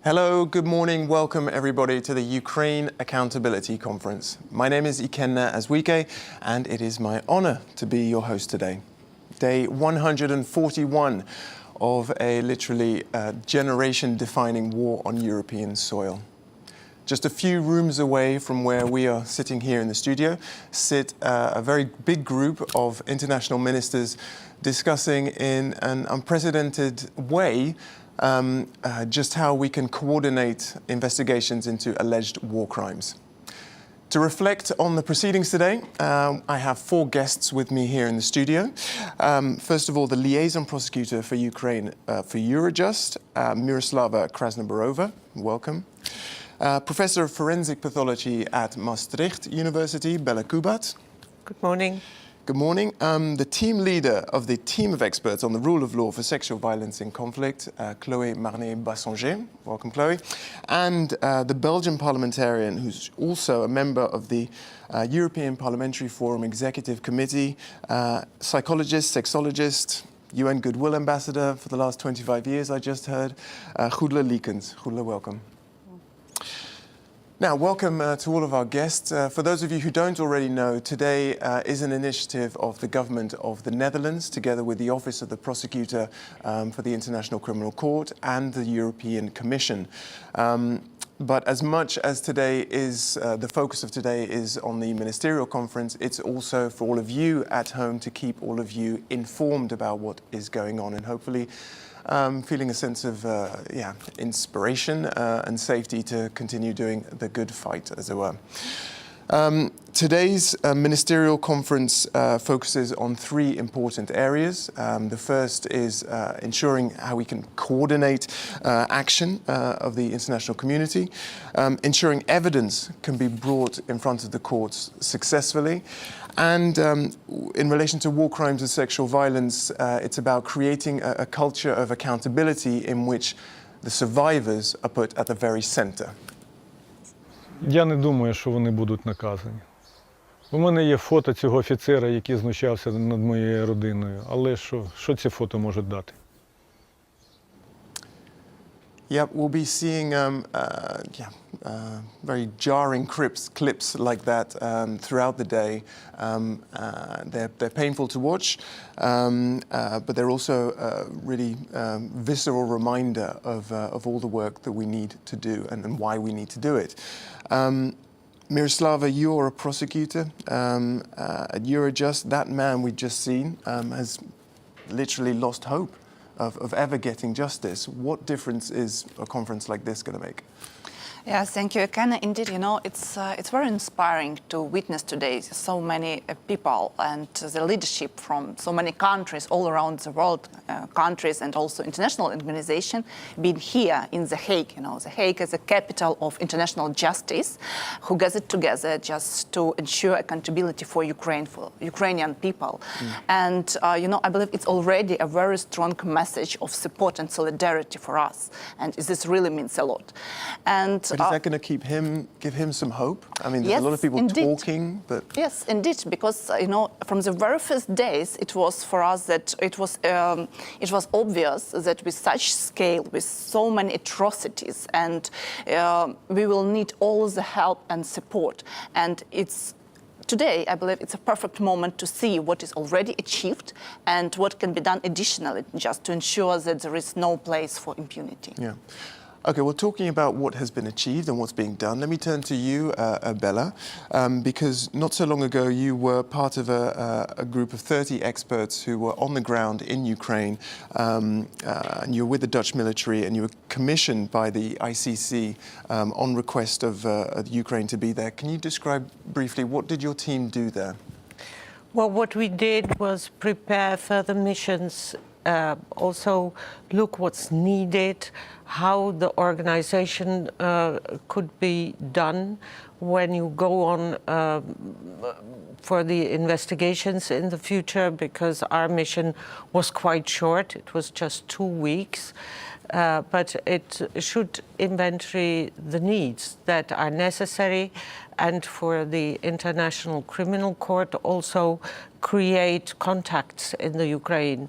Hello, good morning, welcome everybody to the Ukraine Accountability Conference. My name is Ikenna Azuike and it is my honor to be your host today. Day 141 of a literally generation-defining war on European soil. Just a few rooms away from where we are sitting here in the studio sit a very big group of international ministers discussing in an unprecedented way just how we can coordinate investigations into alleged war crimes. To reflect on the proceedings today, I have four guests with me here in the studio. First of all, the liaison prosecutor for Ukraine for Eurojust, Myroslava Krasnoborova, welcome. Professor of Forensic Pathology at Maastricht University, Bela Kubat. Good morning. Good morning. The team leader of the team of experts on the rule of law for sexual violence in conflict, Chloé Marnay-Baszanger. Welcome, Chloé. And the Belgian parliamentarian who's also a member of the European Parliamentary Forum Executive Committee, psychologist, sexologist, UN Goodwill Ambassador for the last 25 years, I just heard, Goedele Liekens. Goedele, welcome. Now, welcome to all of our guests. For those of you who don't already know, today is an initiative of the government of the Netherlands, together with the Office of the Prosecutor for the International Criminal Court and the European Commission. But as much as today is, the focus of today is on the Ministerial Conference, it's also for all of you at home to keep all of you informed about what is going on and hopefully feeling a sense of inspiration and safety to continue doing the good fight, as it were. Today's Ministerial Conference focuses on three important areas. The first is ensuring how we can coordinate action of the international community, ensuring evidence can be brought in front of the courts successfully, and in relation to war crimes and sexual violence, it's about creating a culture of accountability in which the survivors are put at the very center. Я не думаю, що вони будуть наказані. У мене є фото цього офіцера, який знущався над моєю родиною. Але що ці фото можуть дати? Yeah, we'll be seeing very jarring clips like that throughout the day. They're painful to watch, but they're also a really visceral reminder of all the work that we need to do and why we need to do it. Myroslava, you're a prosecutor at Eurojust. That man we've just seen has literally lost hope of ever getting justice. What difference is a conference like this going to make? Yes, thank you, Ikenna. Indeed, you know, it's very inspiring to witness today so many people and the leadership from so many countries all around the world, countries and also international organizations, being here in The Hague. You know, The Hague is the capital of international justice, who gathered together just to ensure accountability for Ukraine, for Ukrainian people. And, you know, I believe it's already a very strong message of support and solidarity for us. And this really means a lot. And but is that going to give him some hope? I mean, there's yes, a lot of people indeed. talking, but... Yes, indeed, because, you know, from the very first days, it was for us that it was obvious that with such scale, with so many atrocities, and we will need all the help and support. And today, I believe it's a perfect moment to see what is already achieved and what can be done additionally, just to ensure that there is no place for impunity. Yeah. Okay, well, talking about what has been achieved and what's being done, let me turn to you, Bela, because not so long ago you were part of a group of 30 experts who were on the ground in Ukraine, and you were with the Dutch military, and you were commissioned by the ICC on request of Ukraine to be there. Can you describe briefly, what did your team do there? Well, what we did was prepare further missions, also look what's needed, how the organization could be done when you go on for the investigations in the future, because our mission was quite short. It was just 2 weeks. But it should inventory the needs that are necessary, and for the International Criminal Court also create contacts in the Ukraine.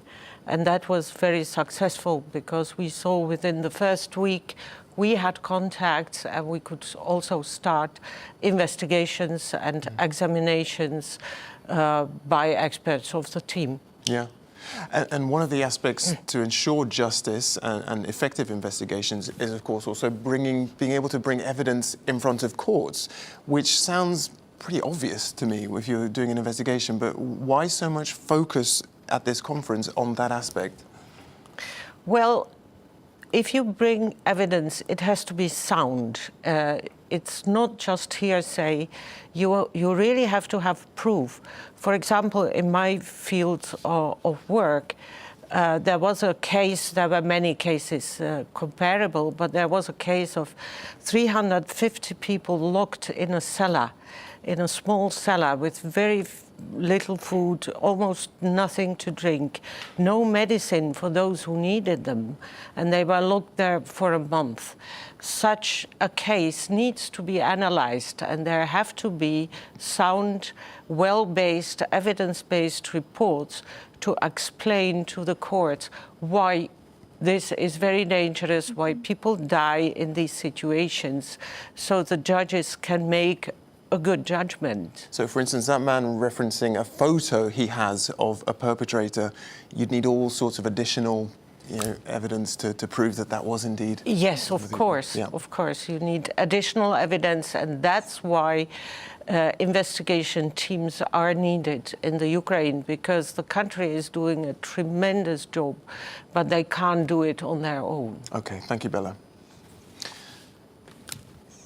And that was very successful, because we saw within the first week we had contacts and we could also start investigations and examinations by experts of the team. Yeah. And one of the aspects to ensure justice and effective investigations is, of course, also being able to bring evidence in front of courts, which sounds pretty obvious to me if you're doing an investigation, but why so much focus at this conference on that aspect? Well, if you bring evidence, it has to be sound. It's not just hearsay. You really have to have proof. For example, in my field of work, there was a case, there were many cases comparable, but there was a case of 350 people locked in a cellar, in a small cellar with very little food, almost nothing to drink, no medicine for those who needed them, and they were locked there for a month. Such a case needs to be analyzed, and there have to be sound, well-based, evidence-based reports to explain to the courts why this is very dangerous, why people die in these situations, so the judges can make a good judgment. So, for instance, that man referencing a photo he has of a perpetrator, you'd need all sorts of additional, evidence to prove that that was indeed. Yes, of course. Yeah. Of course, you need additional evidence, and that's why investigation teams are needed in the Ukraine, because the country is doing a tremendous job, but they can't do it on their own. Okay, thank you, Bela.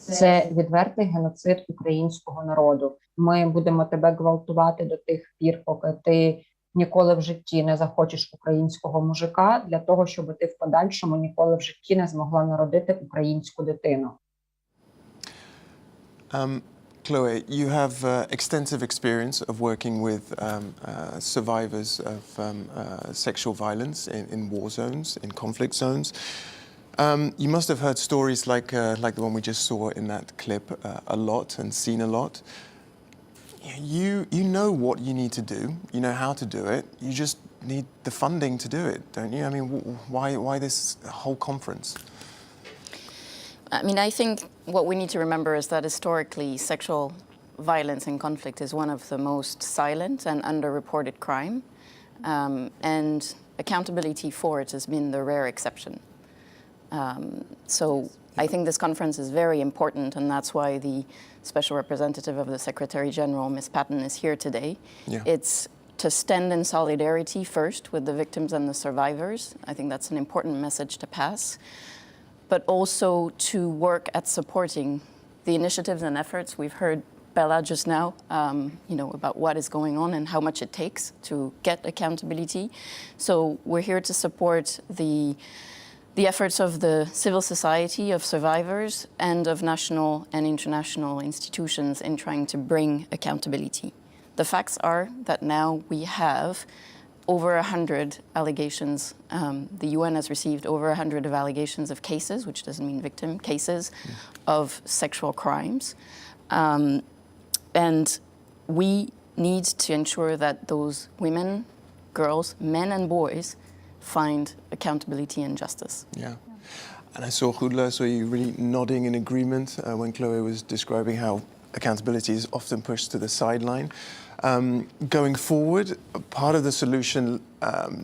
Це відвертий геноцид українського народу. Ми будемо тебе гвалтувати до тих пір, поки ти ніколи в житті не захочеш українського мужика, для того, щоб ти в подальшому ніколи в житті не змогла народити українську дитину. Chloe, you have extensive experience of working with survivors of sexual violence in war zones, in conflict zones. You must have heard stories like the one we just saw in that clip a lot and seen a lot. You know what you need to do. You know how to do it. You just need the funding to do it, don't you? I mean, why this whole conference? I mean, I think what we need to remember is that historically sexual violence in conflict is one of the most silent and underreported crime, and accountability for it has been the rare exception. So I think this conference is very important, and that's why the Special Representative of the Secretary-General, Ms. Patten, is here today. Yeah. It's to stand in solidarity first with the victims and the survivors. I think that's an important message to pass, but also to work at supporting the initiatives and efforts. We've heard Bela just now, about what is going on and how much it takes to get accountability. So we're here to support the efforts of the civil society, of survivors, and of national and international institutions in trying to bring accountability. The facts are that now we have over 100 allegations. The UN has received over 100 of allegations of cases, which doesn't mean victim cases, of sexual crimes. And we need to ensure that those women, girls, men and boys find accountability and justice. Yeah. And I saw you really nodding in agreement when Chloe was describing how accountability is often pushed to the sideline. Going forward, part of the solution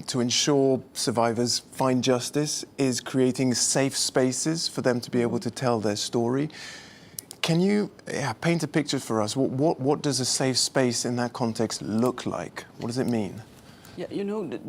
to ensure survivors find justice is creating safe spaces for them to be able to tell their story. Can you paint a picture for us? What does a safe space in that context look like? What does it mean? Yeah,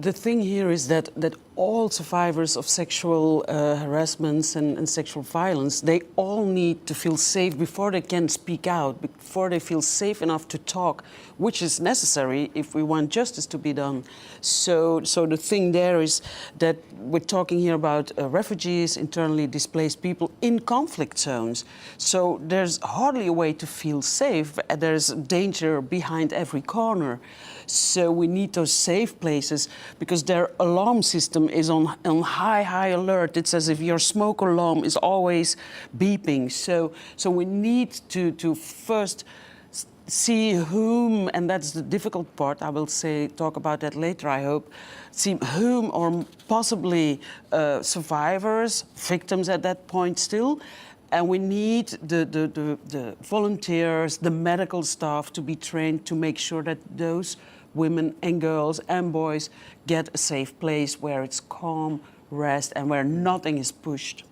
the thing here is that all survivors of sexual harassments and sexual violence, they all need to feel safe before they can speak out, before they feel safe enough to talk, which is necessary if we want justice to be done. So the thing there is that we're talking here about refugees, internally displaced people in conflict zones. So there's hardly a way to feel safe. There's danger behind every corner. So we need those safe places because their alarm system is on high alert. It's as if your smoke alarm is always beeping. So we need to first see whom, and that's the difficult part, I will talk about that later, I hope, see whom or possibly survivors, victims at that point still, and we need the volunteers, the medical staff to be trained to make sure that those women and girls and boys get a safe place where it's calm, rest, and where nothing is pushed.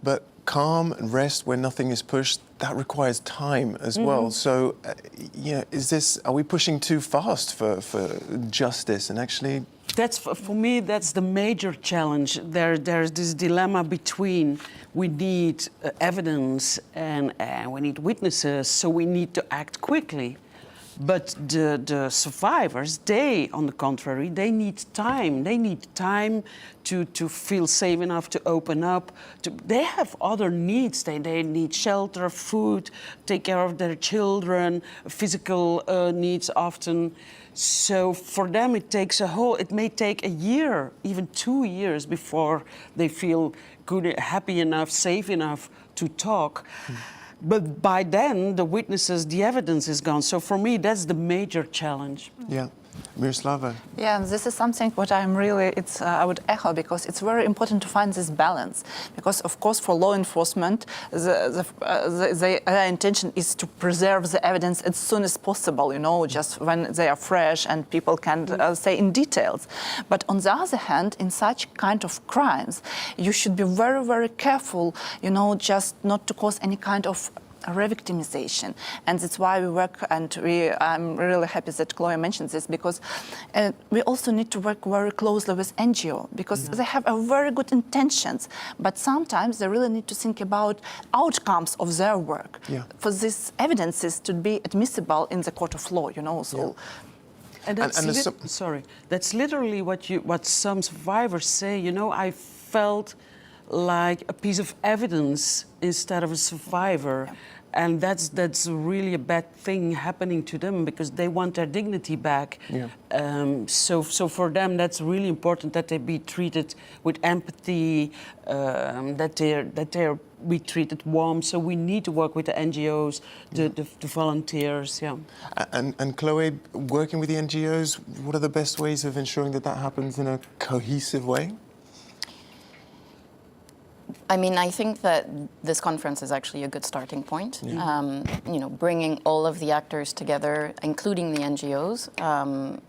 But calm and rest where nothing is pushed, that requires time as well. So, are we pushing too fast for justice and actually? That's for me. That's the major challenge. There's this dilemma between we need evidence and we need witnesses, so we need to act quickly. But the survivors, they, on the contrary, they need time. They need time to feel safe enough to open up. They have other needs. They need shelter, food, take care of their children, physical needs often. So for them, it may take a year, even 2 years before they feel good, happy enough, safe enough to talk. But by then, the witnesses, the evidence is gone. So for me, that's the major challenge. Yeah. Myroslava. Yeah, this is something what I'm really, I would echo, because it's very important to find this balance. Because of course, for law enforcement, their intention is to preserve the evidence as soon as possible, just when they are fresh and people can say in details. But on the other hand, in such kind of crimes, you should be very, very careful, just not to cause any kind of re-victimization. And that's why we work, and I'm really happy that Chloe mentioned this, because we also need to work very closely with NGO, because they have a very good intentions, but sometimes they really need to think about outcomes of their work for these evidences to be admissible in the court of law, so. And that's literally what some survivors say. I felt like a piece of evidence instead of a survivor. And that's really a bad thing happening to them, because they want their dignity back. So for them, that's really important that they be treated with empathy, that they're be treated warm. So we need to work with the NGOs, the volunteers. And Chloe, working with the NGOs, what are the best ways of ensuring that happens in a cohesive way? I think that this conference is actually a good starting point. Bringing all of the actors together, including the NGOs.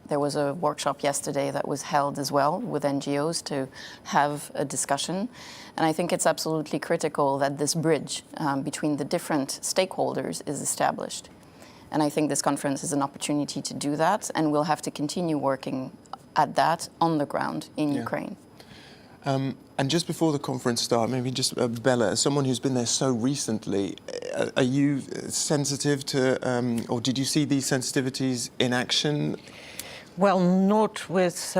There was a workshop yesterday that was held as well with NGOs to have a discussion. And I think it's absolutely critical that this bridge between the different stakeholders is established. And I think this conference is an opportunity to do that, and we'll have to continue working at that on the ground in Ukraine. And just before the conference starts, maybe just Bela, as someone who's been there so recently, are you sensitive to, or did you see these sensitivities in action? Well, not with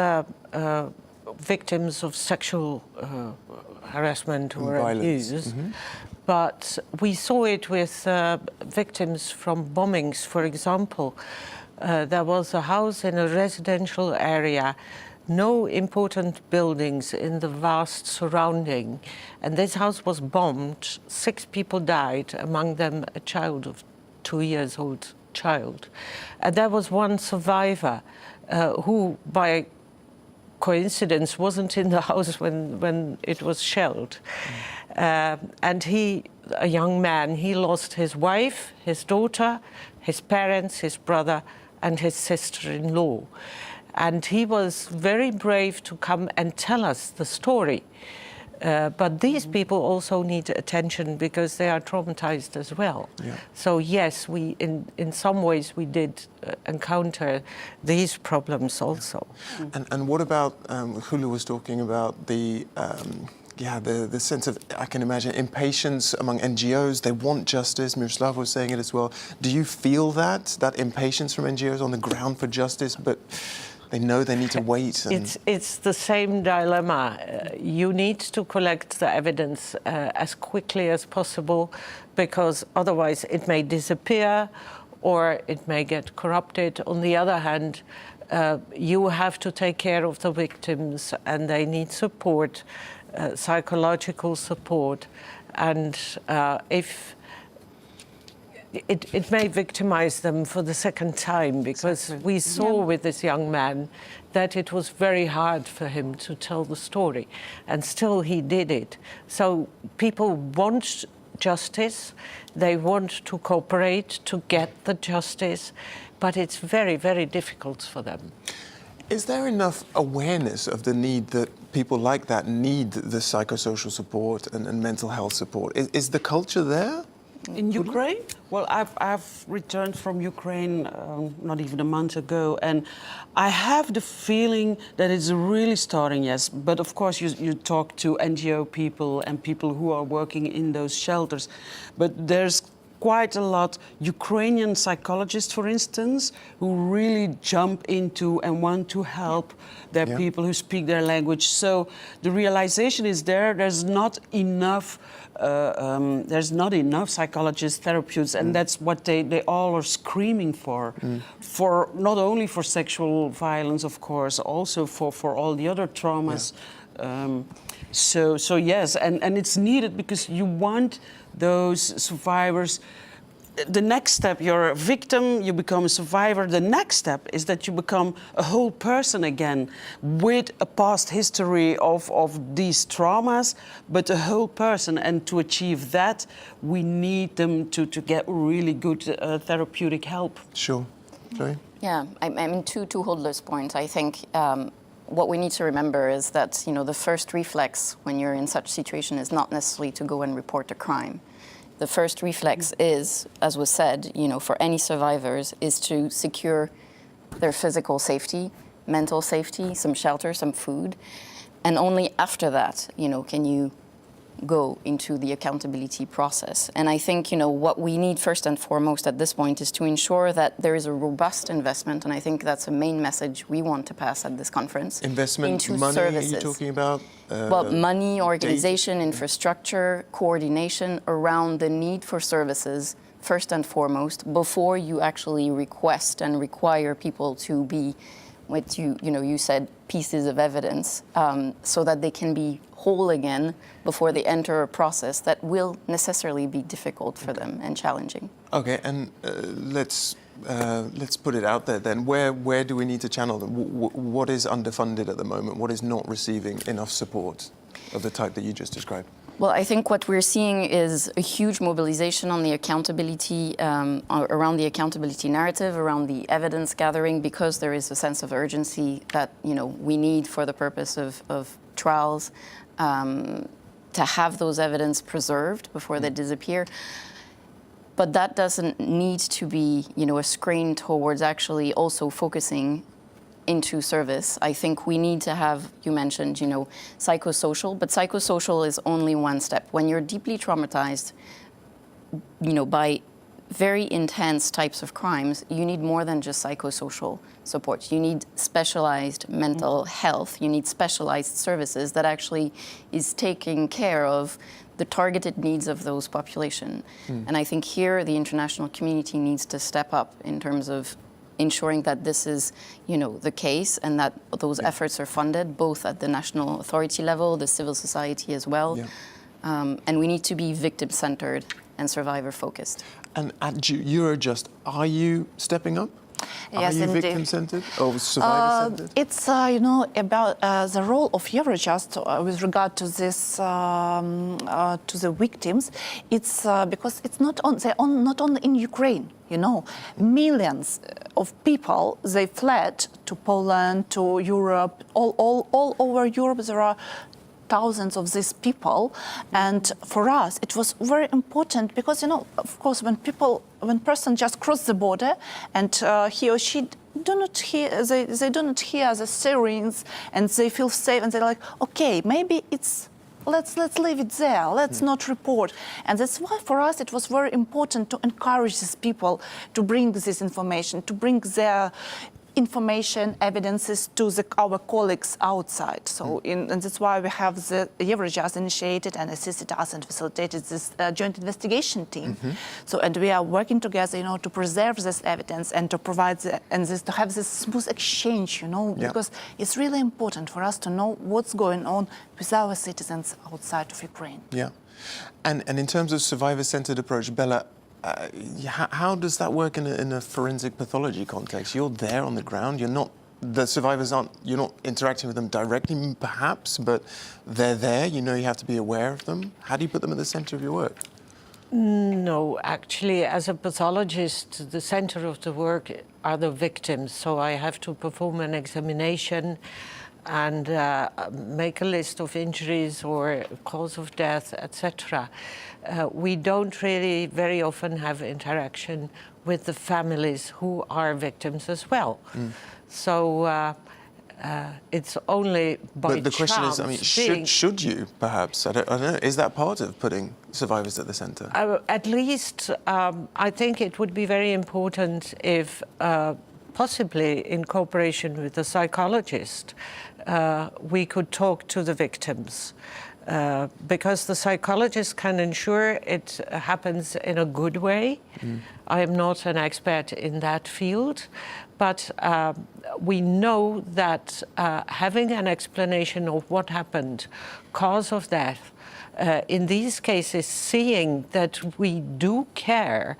victims of sexual harassment or abuse, but we saw it with victims from bombings, for example. There was a house in a residential area, no important buildings in the vast surrounding. And this house was bombed. 6 people died, among them a child of 2 years old child. And there was one survivor who, by coincidence, wasn't in the house when it was shelled. And he, a young man, he lost his wife, his daughter, his parents, his brother, and his sister-in-law. And he was very brave to come and tell us the story. But these people also need attention because they are traumatized as well. So yes, in some ways we did encounter these problems also. And what about, Hulu was talking about the sense of, I can imagine, impatience among NGOs. They want justice. Myroslava was saying it as well. Do you feel that impatience from NGOs on the ground for justice, but they know they need to wait? It's the same dilemma. You need to collect the evidence as quickly as possible, because otherwise it may disappear or it may get corrupted. On the other hand, you have to take care of the victims, and they need support, psychological support. And if it may victimize them for the second time, because we saw with this young man that it was very hard for him to tell the story, and still he did it. So people want justice, they want to cooperate to get the justice, but it's very, very difficult for them. Is there enough awareness of the need that people like that need the psychosocial support and mental health support? Is the culture there? In Ukraine? Well, I've returned from Ukraine not even a month ago, and I have the feeling that it's really starting, yes. But of course, you talk to NGO people and people who are working in those shelters. But there's quite a lot Ukrainian psychologists, for instance, who really jump into and want to help their people who speak their language. So the realization is there's not enough psychologists, therapeutics, and that's what they all are screaming for not only for sexual violence, of course, also for all the other traumas. So yes, and it's needed, because you want those survivors. The next step, you're a victim, you become a survivor. The next step is that you become a whole person again, with a past history of these traumas, but a whole person. And to achieve that, we need them to get really good therapeutic help. Sure. Sorry? Yeah, I mean, to hold those points, I think what we need to remember is that, the first reflex when you're in such situation is not necessarily to go and report a crime. The first reflex is, as was said, for any survivors, is to secure their physical safety, mental safety, some shelter, some food. And only after that, can you go into the accountability process. And I think, what we need first and foremost at this point is to ensure that there is a robust investment, and I think that's a main message we want to pass at this conference. Investment, into money, services. are you talking about? Well, money, organization, infrastructure, coordination around the need for services, first and foremost, before you actually request and require people to be, what you said, pieces of evidence, so that they can be whole again before they enter a process that will necessarily be difficult for them and challenging. Okay, and let's put it out there then. Where do we need to channel them? What is underfunded at the moment? What is not receiving enough support of the type that you just described? Well, I think what we're seeing is a huge mobilization on the accountability, around the accountability narrative, around the evidence gathering, because there is a sense of urgency that we need for the purpose of trials, to have those evidence preserved before they disappear. But that doesn't need to be, a screen towards actually also focusing into service. I think we need to have, you mentioned, psychosocial, but psychosocial is only one step. When you're deeply traumatized, by very intense types of crimes, you need more than just psychosocial support. You need specialized mental health. You need specialized services that actually is taking care of the targeted needs of those population. And I think here the international community needs to step up in terms of ensuring that this is, the case, and that those efforts are funded both at the national authority level, the civil society as well. And we need to be victim-centered and survivor-focused. And at Eurojust, are you stepping up? Yes, are you indeed. victim-centered or survivor-centered? It's about the role of Eurojust with regard to this to the victims. It's because it's not only in Ukraine. Millions of people, they fled to Poland, to Europe, all over Europe. There are thousands of these people, and for us it was very important because of course when person just cross the border and he or she do not hear the sirens and they feel safe and they're like, okay, maybe it's let's leave it there, let's not report. And that's why for us it was very important to encourage these people to bring this information, to bring their information, evidences to our colleagues outside. So, and that's why we have the Eurojust initiated and assisted us and facilitated this joint investigation team. So, and we are working together, to preserve this evidence and to provide to have this smooth exchange, because it's really important for us to know what's going on with our citizens outside of Ukraine. Yeah, and in terms of survivor-centered approach, Bela, how does that work in a forensic pathology context? You're there on the ground. The survivors you're not interacting with them directly, perhaps, but they're there. You know you have to be aware of them. How do you put them at the center of your work? No, actually, as a pathologist, the center of the work are the victims. So I have to perform an examination and make a list of injuries or cause of death, etc. We don't really very often have interaction with the families who are victims as well. So it's only by But the question is, I mean, being, should you perhaps? I don't know. Is that part of putting survivors at the centre? At least I think it would be very important if, possibly in cooperation with a psychologist, we could talk to the victims. Because the psychologist can ensure it happens in a good way. I am not an expert in that field, but we know that having an explanation of what happened, cause of death, in these cases, seeing that we do care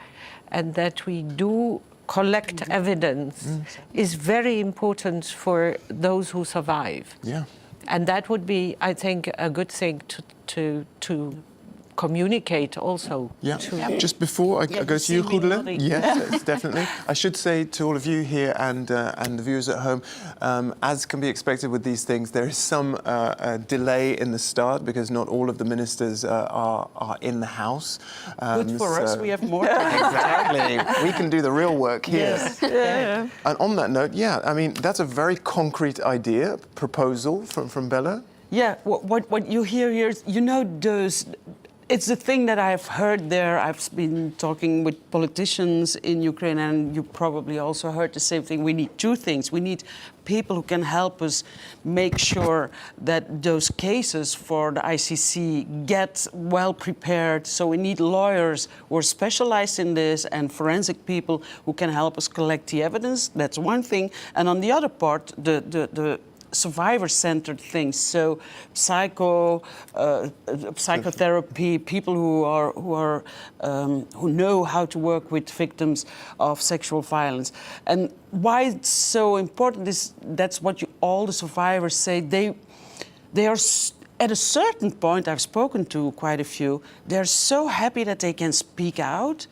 and that we do collect evidence is very important for those who survive. Yeah. And that would be, I think, a good thing to communicate also. Yeah. Just before I go to you, Goedele. Yes, definitely. I should say to all of you here and the viewers at home, as can be expected with these things, there is some delay in the start because not all of the ministers are in the house. Good for us, we have more time. Exactly. We can do the real work here. Yes. Yeah. And on that note, yeah, I mean, that's a very concrete idea, proposal from Bela. Yeah, what you hear here, you know, it's the thing that I've heard there. I've been talking with politicians in Ukraine, and you probably also heard the same thing. We need two things. We need people who can help us make sure that those cases for the ICC get well prepared. So we need lawyers who are specialized in this and forensic people who can help us collect the evidence. That's one thing. And on the other part, the survivor-centered things, so psychotherapy, people who know how to work with victims of sexual violence. And why it's so important is that's what all the survivors say. They are at a certain point. I've spoken to quite a few. They're so happy that they can speak out,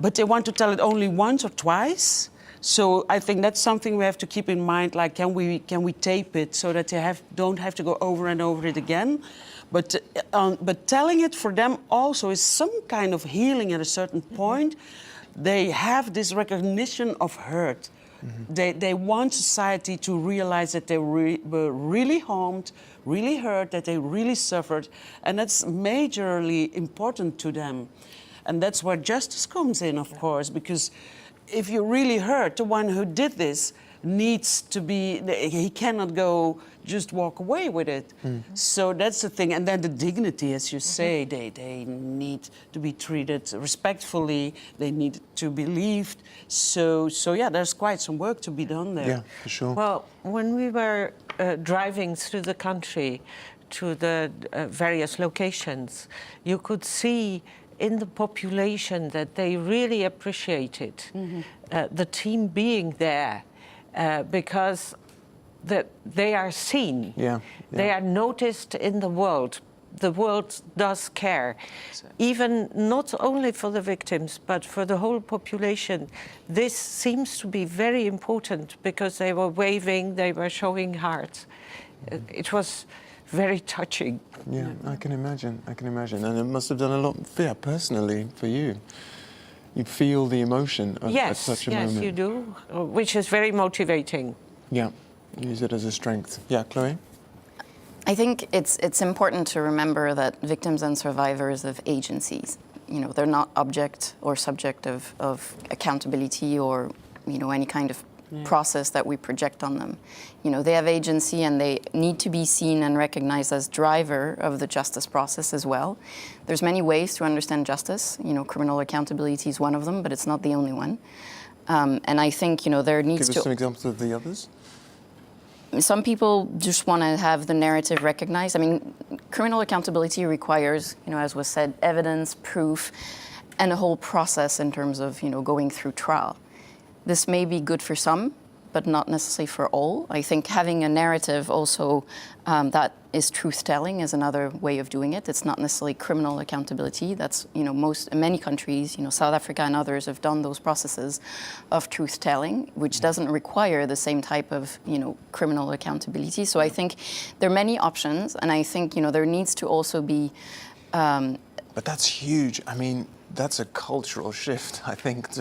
but they want to tell it only once or twice. So I think that's something we have to keep in mind. Like, can we tape it so that they don't have to go over and over it again? But telling it for them also is some kind of healing at a certain point. They have this recognition of hurt. They want society to realize that they were really harmed, really hurt, that they really suffered, and that's majorly important to them. And that's where justice comes in, of course, because if you really hurt, the one who did this needs to be, he cannot go just walk away with it. So that's the thing. And then the dignity, as you say, they need to be treated respectfully, they need to be believed. So yeah, there's quite some work to be done there. Yeah, for sure. Well, when we were driving through the country to the various locations, you could see in the population that they really appreciated the team being there because they are seen. Yeah. They are noticed in the world. The world does care, even not only for the victims, but for the whole population. This seems to be very important because they were waving, they were showing hearts. It was very touching. Yeah, I can imagine. And it must have done a lot, personally for you. You feel the emotion at such a moment. Yes, you do, which is very motivating. Yeah, use it as a strength. Yeah, Chloe? I think it's important to remember that victims and survivors of agencies, you know, they're not object or subject of accountability or, you know, any kind of process that we project on them. You know, they have agency and they need to be seen and recognized as driver of the justice process as well. There's many ways to understand justice. You know, criminal accountability is one of them, but it's not the only one. And I think, you know, there needs to... Give us some examples of the others. Some people just want to have the narrative recognized. I mean, criminal accountability requires, you know, as was said, evidence, proof. and a whole process in terms of, going through trial. This may be good for some, but not necessarily for all. I think having a narrative also that is truth-telling is another way of doing it. It's not necessarily criminal accountability. That's, many countries, South Africa and others have done those processes of truth-telling, which doesn't require the same type of, criminal accountability. So I think there are many options, and I think, there needs to also be... But that's huge. I mean, that's a cultural shift, I think,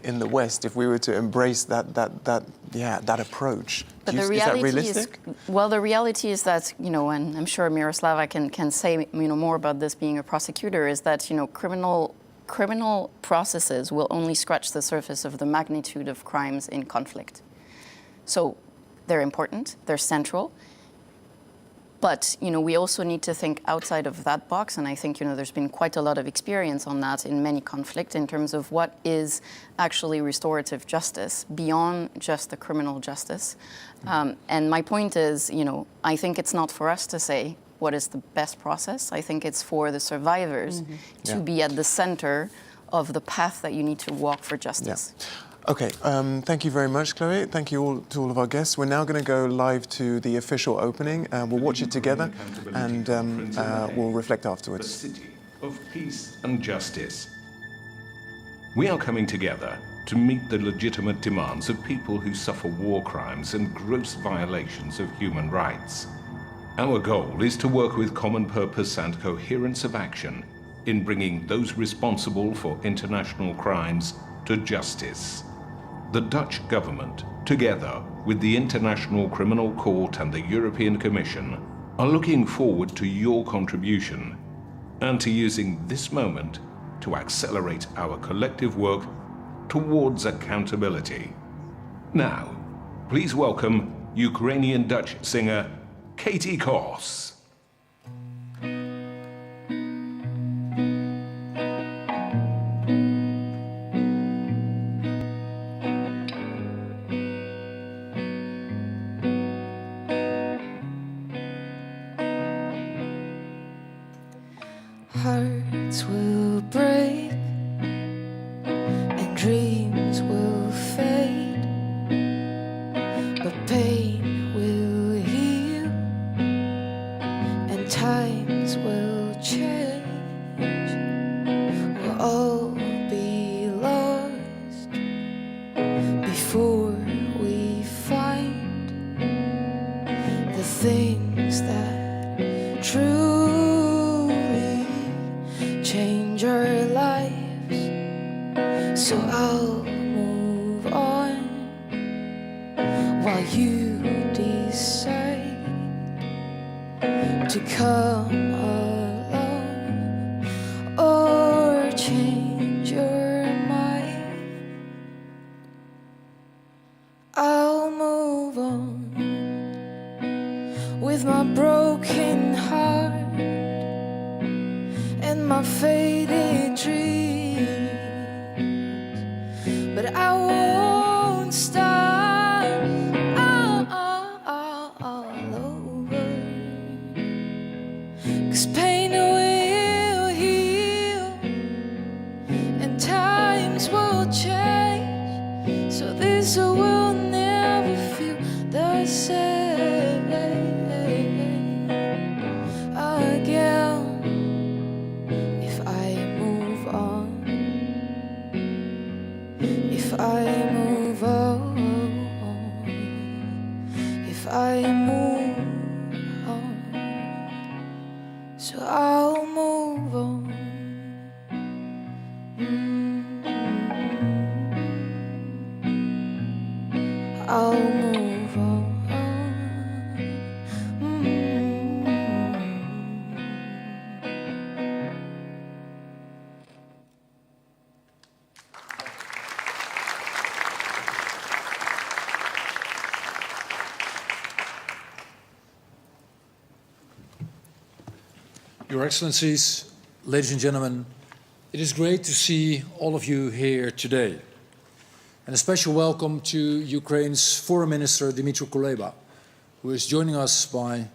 in the West, if we were to embrace that approach. But Is that realistic? The reality is that, and I'm sure Myroslava can say, more about this being a prosecutor, is that, criminal processes will only scratch the surface of the magnitude of crimes in conflict. So they're important, they're central. But, we also need to think outside of that box, and I think, there's been quite a lot of experience on that in many conflicts in terms of what is actually restorative justice beyond just the criminal justice. And my point is, I think it's not for us to say what is the best process. I think it's for the survivors to be at the center of the path that you need to walk for justice. Yeah. Okay, thank you very much, Chloe. Thank you all to all of our guests. We're now going to go live to the official opening. We'll watch it together and we'll reflect afterwards. The city of peace and justice. We are coming together to meet the legitimate demands of people who suffer war crimes and gross violations of human rights. Our goal is to work with common purpose and coherence of action in bringing those responsible for international crimes to justice. The Dutch government, together with the International Criminal Court and the European Commission, are looking forward to your contribution and to using this moment to accelerate our collective work towards accountability. Now, please welcome Ukrainian Dutch singer Katie Kos. Hearts will break and dreams will fade, but pain will heal and times will change. We'll all be lost before we find the things that truly change our lives. So I'll move on while you decide to come along or change your mind. I'll move on with my broken heart and my faded dreams, but I won't start all over, 'cause pain will heal and times will change, so this will never feel the same again. If I move on, if I move on, if I move on, so I'll move on. I'll move on. Your Excellencies, ladies and gentlemen, it is great to see all of you here today. And a special welcome to Ukraine's Foreign Minister, Dmytro Kuleba, who is joining us by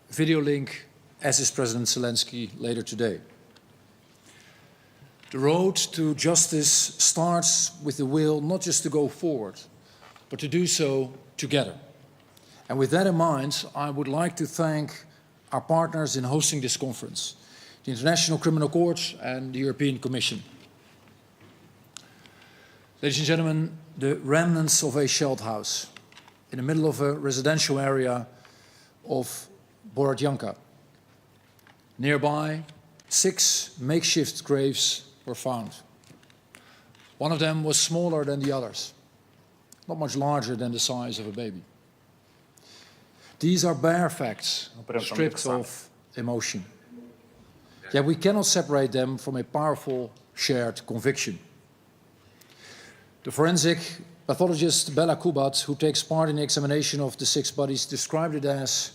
video link, as is President Zelensky later today. The road to justice starts with the will not just to go forward, but to do so together. And with that in mind, I would like to thank our partners in hosting this conference, the International Criminal Court and the European Commission. Ladies and gentlemen, the remnants of a shelled house in the middle of a residential area of Borodyanka. Nearby, 6 makeshift graves were found. One of them was smaller than the others, not much larger than the size of a baby. These are bare facts, stripped of emotion. Yet we cannot separate them from a powerful shared conviction. The forensic pathologist Bela Kubat, who takes part in the examination of the 6 bodies, described it as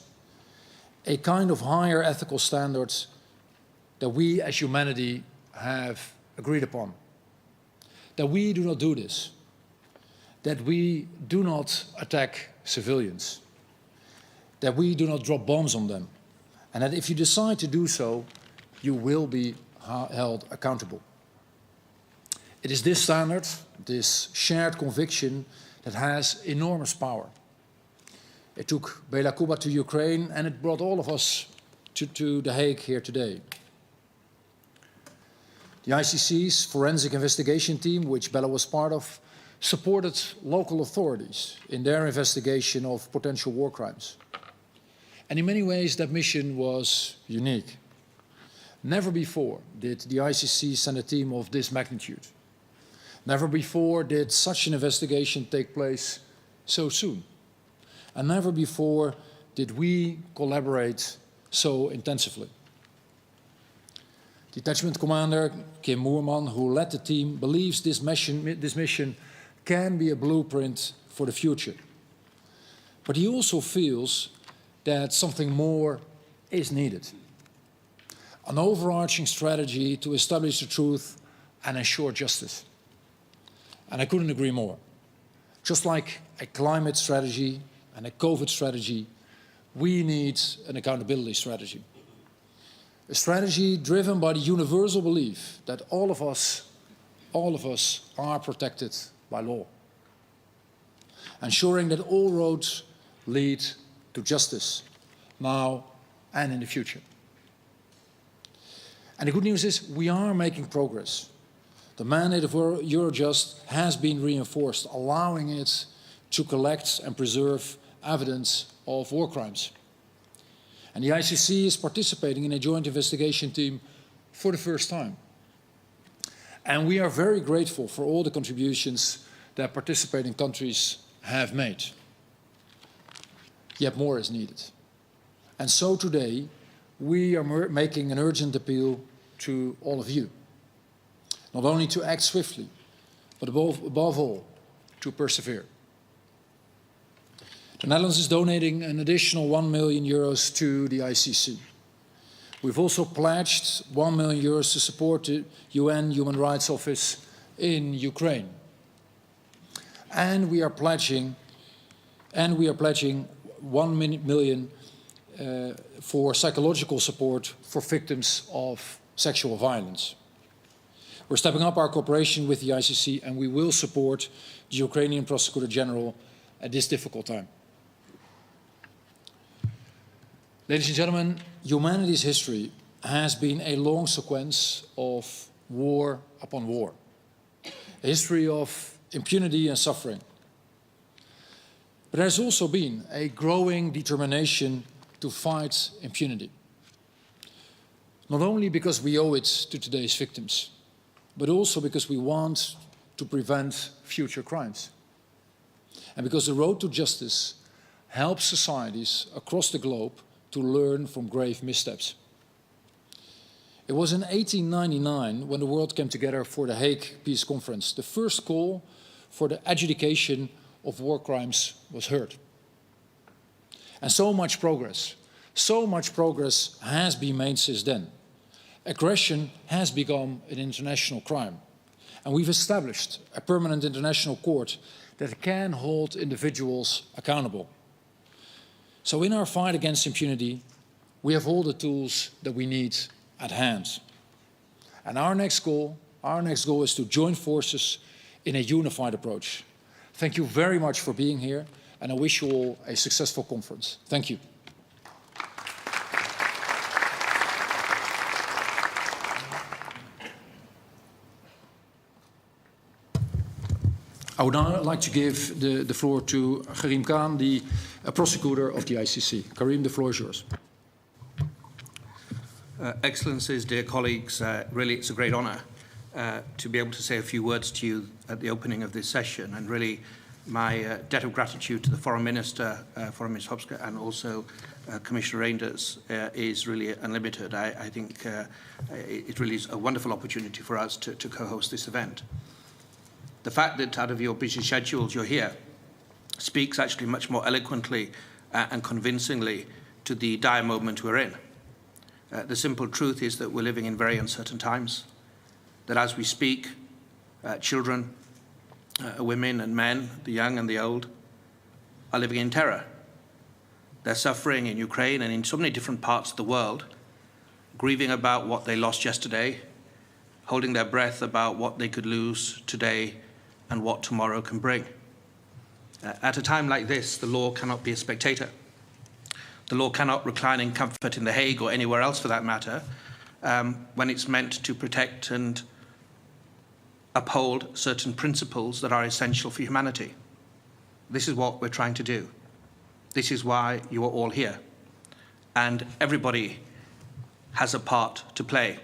a kind of higher ethical standard that we as humanity have agreed upon. That we do not do this. That we do not attack civilians. That we do not drop bombs on them. And that if you decide to do so, you will be held accountable. It is this standard, this shared conviction, that has enormous power. It took Bela Kubat to Ukraine, and it brought all of us to The Hague here today. The ICC's forensic investigation team, which Bela was part of, supported local authorities in their investigation of potential war crimes. And in many ways, that mission was unique. Never before did the ICC send a team of this magnitude. Never before did such an investigation take place so soon. And never before did we collaborate so intensively. Detachment Commander Kim Moerman, who led the team, believes this mission can be a blueprint for the future. But he also feels that something more is needed. An overarching strategy to establish the truth and ensure justice. And I couldn't agree more. Just like a climate strategy and a COVID strategy, we need an accountability strategy. A strategy driven by the universal belief that all of us are protected by law. Ensuring that all roads lead to justice, now and in the future. And the good news is we are making progress. The mandate of Eurojust has been reinforced, allowing it to collect and preserve evidence of war crimes. And the ICC is participating in a joint investigation team for the first time. And we are very grateful for all the contributions that participating countries have made. Yet more is needed. And so today, we are making an urgent appeal to all of you. Not only to act swiftly, but above all, to persevere. The Netherlands is donating an additional €1 million to the ICC. We've also pledged €1 million to support the UN Human Rights Office in Ukraine. And we are pledging €1 million for psychological support for victims of sexual violence. We're stepping up our cooperation with the ICC, and we will support the Ukrainian Prosecutor-General at this difficult time. Ladies and gentlemen, humanity's history has been a long sequence of war upon war. A history of impunity and suffering. But there's also been a growing determination to fight impunity. Not only because we owe it to today's victims, but also because we want to prevent future crimes. And because the road to justice helps societies across the globe to learn from grave missteps. It was in 1899 when the world came together for the Hague Peace Conference. The first call for the adjudication of war crimes was heard. And so much progress has been made since then. Aggression has become an international crime. And we've established a permanent international court that can hold individuals accountable. So in our fight against impunity, we have all the tools that we need at hand. And our next goal Our next goal is to join forces in a unified approach. Thank you very much for being here, and I wish you all a successful conference. Thank you. I would now like to give the floor to Karim Khan, the prosecutor of the ICC. Karim, the floor is yours. Excellencies, dear colleagues, really it's a great honour to be able to say a few words to you at the opening of this session, and really my debt of gratitude to the Foreign Minister, Foreign Minister Hoekstra, and also Commissioner Reynders is really unlimited. I think it really is a wonderful opportunity for us to co-host this event. The fact that out of your busy schedules you're here speaks actually much more eloquently and convincingly to the dire moment we're in. The simple truth is that we're living in very uncertain times, that as we speak, children, women and men, the young and the old, are living in terror. They're suffering in Ukraine and in so many different parts of the world, grieving about what they lost yesterday, holding their breath about what they could lose today and what tomorrow can bring. At a time like this, the law cannot be a spectator. The law cannot recline in comfort in The Hague or anywhere else for that matter, when it's meant to protect and uphold certain principles that are essential for humanity. This is what we're trying to do. This is why you are all here. And everybody has a part to play.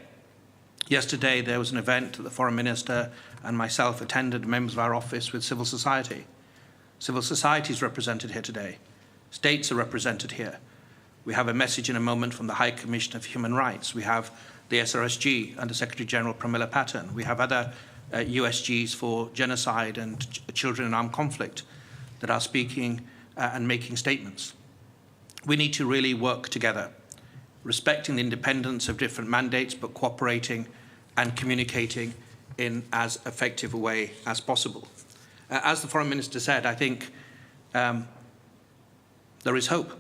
Yesterday there was an event that the Foreign Minister and myself attended, members of our office, with civil society. Civil society is represented here today. States are represented here. We have a message in a moment from the High Commissioner for Human Rights. We have the SRSG under Secretary-General Pramila Patten. We have other USGs for genocide and children in armed conflict that are speaking and making statements. We need to really work together, respecting the independence of different mandates, but cooperating and communicating in as effective a way as possible. As the Foreign Minister said, I think there is hope.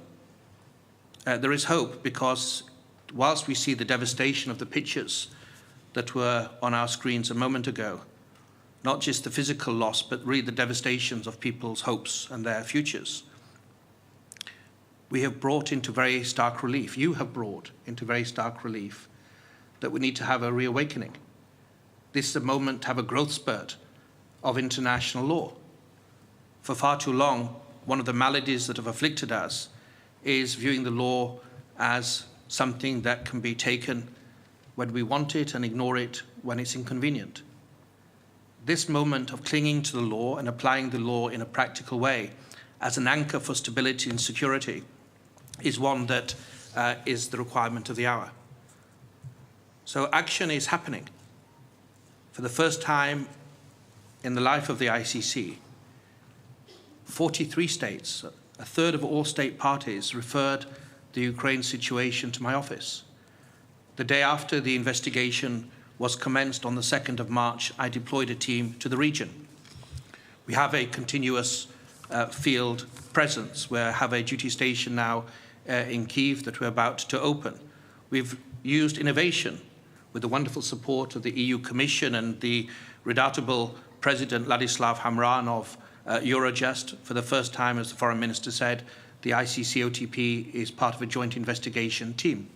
There is hope because whilst we see the devastation of the pictures that were on our screens a moment ago, not just the physical loss, but really the devastations of people's hopes and their futures, we have brought into very stark relief, you have brought into very stark relief, that we need to have a reawakening. This is a moment to have a growth spurt of international law. For far too long, one of the maladies that have afflicted us is viewing the law as something that can be taken when we want it and ignore it when it's inconvenient. This moment of clinging to the law and applying the law in a practical way as an anchor for stability and security is one that is the requirement of the hour. So action is happening. For the first time in the life of the ICC, 43 states, a third of all state parties, referred the Ukraine situation to my office. The day after the investigation was commenced on the 2nd of March, I deployed a team to the region. We have a continuous field presence. We have a duty station now in Kyiv that we're about to open. We've used innovation with the wonderful support of the EU Commission and the redoubtable President Ladislav Hamran of Eurojust. For the first time, as the Foreign Minister said, the ICC OTP is part of a joint investigation team.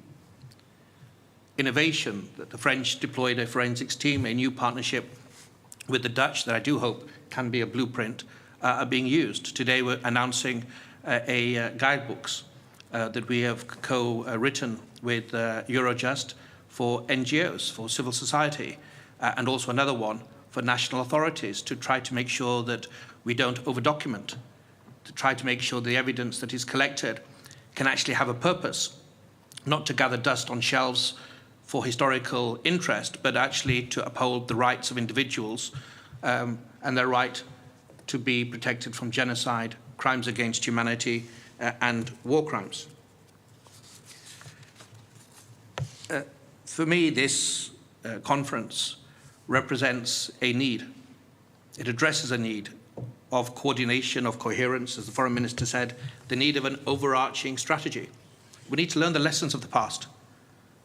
Innovation, that the French deployed a forensics team, a new partnership with the Dutch that I do hope can be a blueprint, are being used. Today we're announcing guidebooks that we have co-written with Eurojust for NGOs, for civil society, and also another one for national authorities to try to make sure that we don't over-document, to try to make sure the evidence that is collected can actually have a purpose, not to gather dust on shelves for historical interest, but actually to uphold the rights of individuals and their right to be protected from genocide, crimes against humanity, and war crimes. For me, this conference represents a need. It addresses a need of coordination, of coherence, as the Foreign Minister said, the need of an overarching strategy. We need to learn the lessons of the past.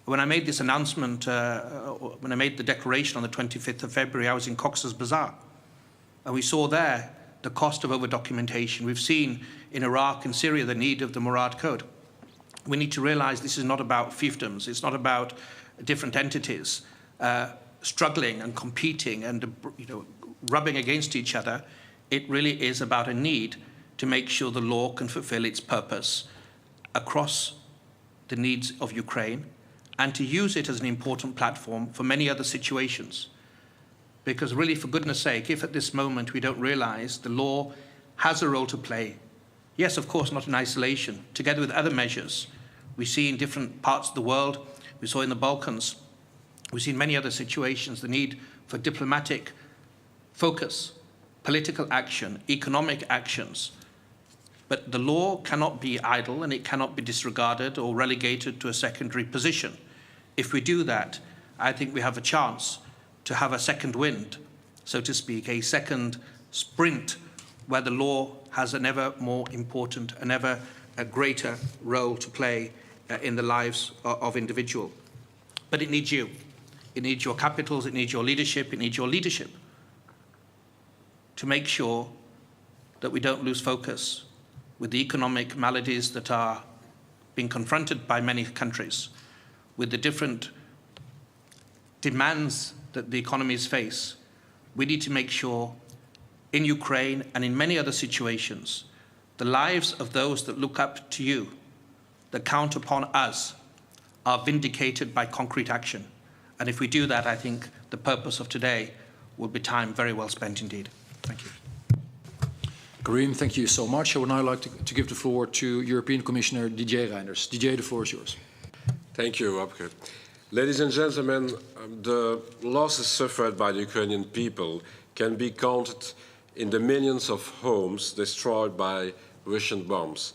When I made this announcement, when I made the declaration on the 25th of February, I was in Cox's Bazar. And we saw there the cost of over-documentation. We've seen in Iraq and Syria the need of the Murad Code. We need to realize this is not about fiefdoms. It's not about different entities struggling and competing and rubbing against each other. It really is about a need to make sure the law can fulfill its purpose across the needs of Ukraine and to use it as an important platform for many other situations. Because really, for goodness sake, if at this moment we don't realize the law has a role to play, yes, of course, not in isolation, together with other measures we see in different parts of the world, we saw in the Balkans, we see in many other situations the need for diplomatic focus, political action, economic actions. But the law cannot be idle and it cannot be disregarded or relegated to a secondary position. If we do that, I think we have a chance to have a second wind, so to speak, a second sprint where the law has an ever more important, an ever greater role to play in the lives of individuals. But it needs you. It needs your capitals, it needs your leadership, it needs your leadership to make sure that we don't lose focus with the economic maladies that are being confronted by many countries, with the different demands that the economies face. We need to make sure in Ukraine and in many other situations, the lives of those that look up to you, that count upon us, are vindicated by concrete action. And if we do that, I think the purpose of today will be time very well spent indeed. Thank you. Karim, thank you so much. I would now like to give the floor to European Commissioner Didier Reynders. Didier, the floor is yours. Thank you, Wopke. Ladies and gentlemen, the losses suffered by the Ukrainian people can be counted in the millions of homes destroyed by Russian bombs.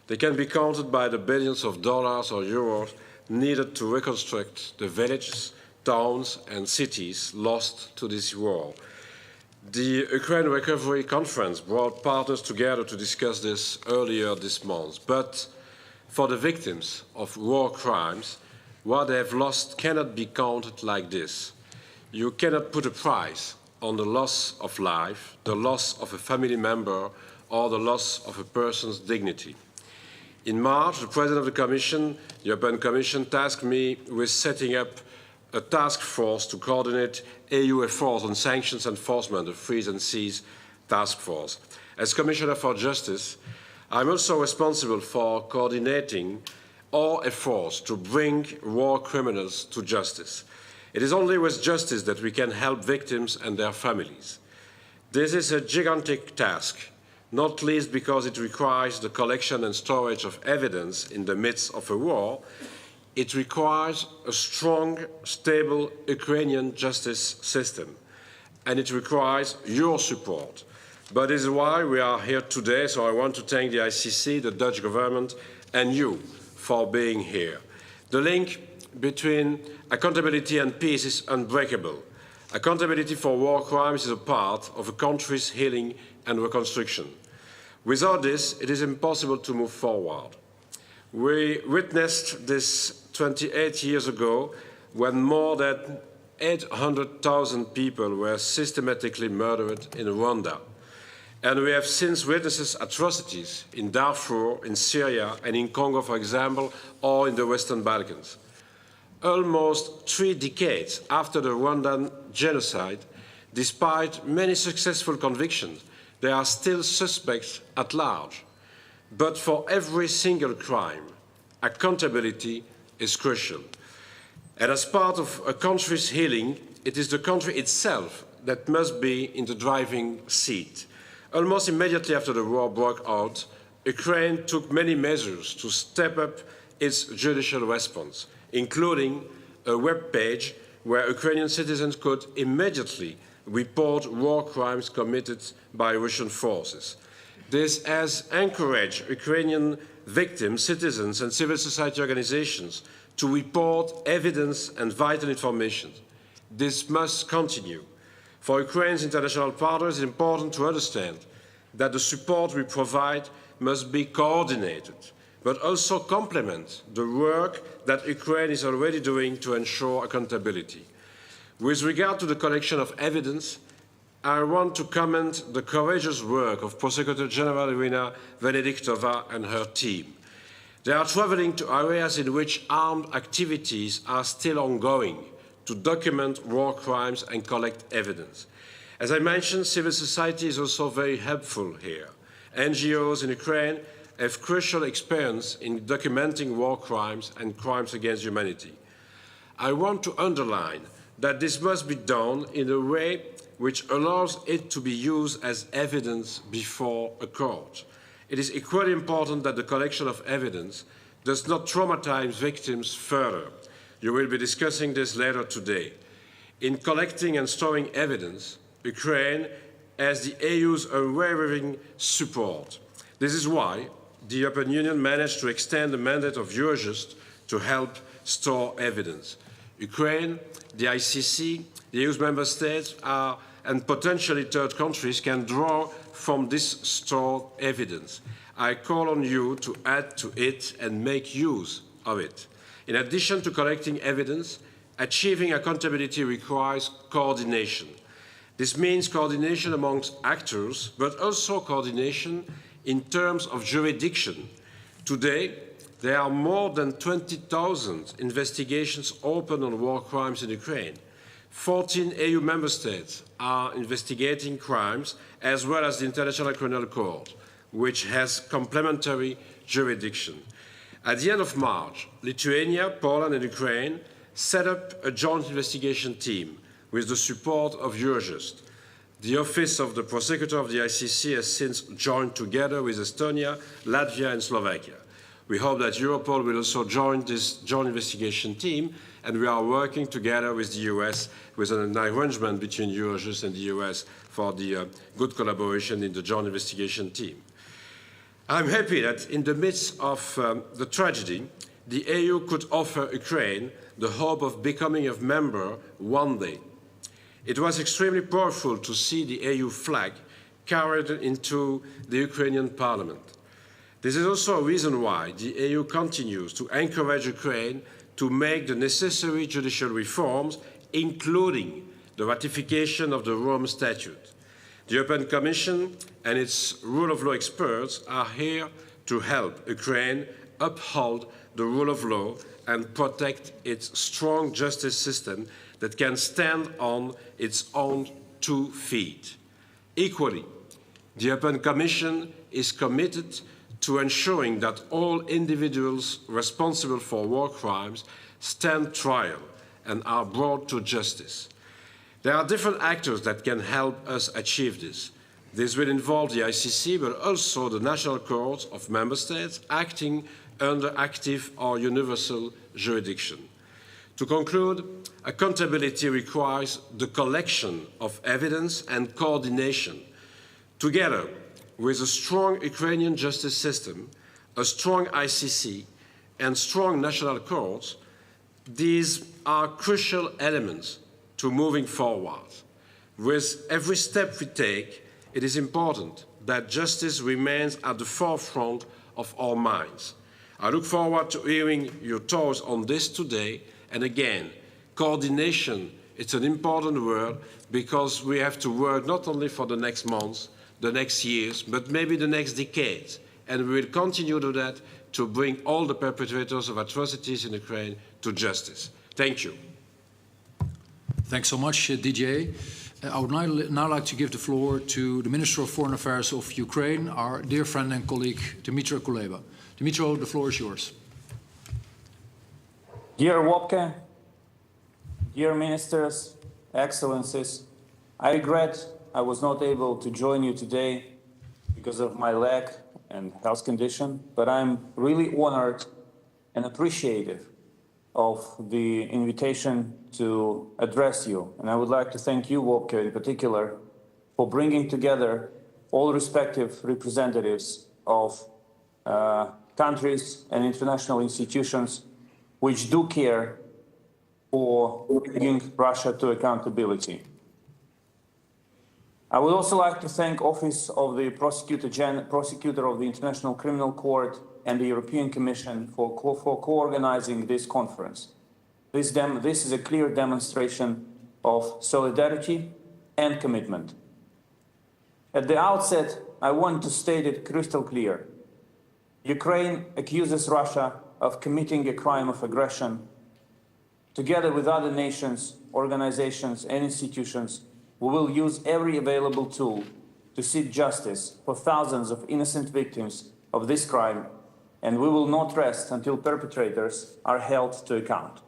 They can be counted by the billions of dollars or euros needed to reconstruct the villages, towns and cities lost to this war. The Ukraine Recovery Conference brought partners together to discuss this earlier this month. But for the victims of war crimes, what they have lost cannot be counted like this. You cannot put a price on the loss of life, the loss of a family member, or the loss of a person's dignity. In March, the President of the Commission, the European Commission, tasked me with setting up a task force to coordinate EU efforts on sanctions enforcement, the Freeze and Seize Task Force. As Commissioner for Justice, I'm also responsible for coordinating all efforts to bring war criminals to justice. It is only with justice that we can help victims and their families. This is a gigantic task, not least because it requires the collection and storage of evidence in the midst of a war. It requires a strong, stable Ukrainian justice system, and it requires your support. But this is why we are here today, so I want to thank the ICC, the Dutch government, and you for being here. The link between accountability and peace is unbreakable. Accountability for war crimes is a part of a country's healing and reconstruction. Without this, it is impossible to move forward. We witnessed this 28 years ago when more than 800,000 people were systematically murdered in Rwanda. And we have since witnessed atrocities in Darfur, in Syria, and in Congo, for example, or in the Western Balkans. Almost 3 decades after the Rwandan genocide, despite many successful convictions, there are still suspects at large. But for every single crime, accountability is crucial. And as part of a country's healing, it is the country itself that must be in the driving seat. Almost immediately after the war broke out, Ukraine took many measures to step up its judicial response, including a web page where Ukrainian citizens could immediately report war crimes committed by Russian forces. This has encouraged Ukrainian victims, citizens, and civil society organizations to report evidence and vital information. This must continue. For Ukraine's international partners, it is important to understand that the support we provide must be coordinated. but also complement the work that Ukraine is already doing to ensure accountability. With regard to the collection of evidence, I want to commend the courageous work of Prosecutor-General Irina Venediktova and her team. They are traveling to areas in which armed activities are still ongoing to document war crimes and collect evidence. As I mentioned, civil society is also very helpful here. NGOs in Ukraine have crucial experience in documenting war crimes and crimes against humanity. I want to underline that this must be done in a way which allows it to be used as evidence before a court. It is equally important that the collection of evidence does not traumatize victims further. You will be discussing this later today. In collecting and storing evidence, Ukraine has the EU's unwavering support. This is why the European Union managed to extend the mandate of Eurojust to help store evidence. Ukraine, the ICC, the EU's member states and potentially third countries can draw from this stored evidence. I call on you to add to it and make use of it. In addition to collecting evidence, achieving accountability requires coordination. This means coordination amongst actors, but also coordination in terms of jurisdiction. Today, there are more than 20,000 investigations open on war crimes in Ukraine. 14 EU member states are investigating crimes, as well as the International Criminal Court, which has complementary jurisdiction. At the end of March, Lithuania, Poland and Ukraine set up a joint investigation team with the support of Eurojust. The Office of the Prosecutor of the ICC has since joined together with Estonia, Latvia and Slovakia. We hope that Europol will also join this joint investigation team, and we are working together with the US with an arrangement between Eurojust and the US for the good collaboration in the joint investigation team. I'm happy that in the midst of the tragedy, the EU could offer Ukraine the hope of becoming a member one day. It was extremely powerful to see the EU flag carried into the Ukrainian parliament. This is also a reason why the EU continues to encourage Ukraine to make the necessary judicial reforms, including the ratification of the Rome Statute. The European Commission and its rule of law experts are here to help Ukraine uphold the rule of law and protect its strong justice system that can stand on its own 2 feet. Equally, the European Commission is committed to ensuring that all individuals responsible for war crimes stand trial and are brought to justice. There are different actors that can help us achieve this. This will involve the ICC, but also the national courts of member states acting under active or universal jurisdiction. To conclude, accountability requires the collection of evidence and coordination. Together with a strong Ukrainian justice system, a strong ICC, and strong national courts, these are crucial elements to moving forward. With every step we take, it is important that justice remains at the forefront of our minds. I look forward to hearing your thoughts on this today. And again, coordination, it's an important word because we have to work not only for the next months, the next years, but maybe the next decades. And we will continue to do that to bring all the perpetrators of atrocities in Ukraine to justice. Thank you. Thanks so much, Didier. I would now like to give the floor to the Minister of Foreign Affairs of Ukraine, our dear friend and colleague, Dimitro Kuleba. Dimitro, the floor is yours. Dear Wopke, dear Ministers, Excellencies, I regret I was not able to join you today because of my leg and health condition, but I'm really honored and appreciative of the invitation to address you. And I would like to thank you, Wopke, in particular, for bringing together all respective representatives of countries and international institutions which do care for bringing Russia to accountability. I would also like to thank Office of the Prosecutor of the International Criminal Court and the European Commission for co-organizing this conference. This is a clear demonstration of solidarity and commitment. At the outset, I want to state it crystal clear. Ukraine accuses Russia of committing a crime of aggression. Together with other nations, organizations, and institutions, we will use every available tool to seek justice for thousands of innocent victims of this crime, and we will not rest until perpetrators are held to account.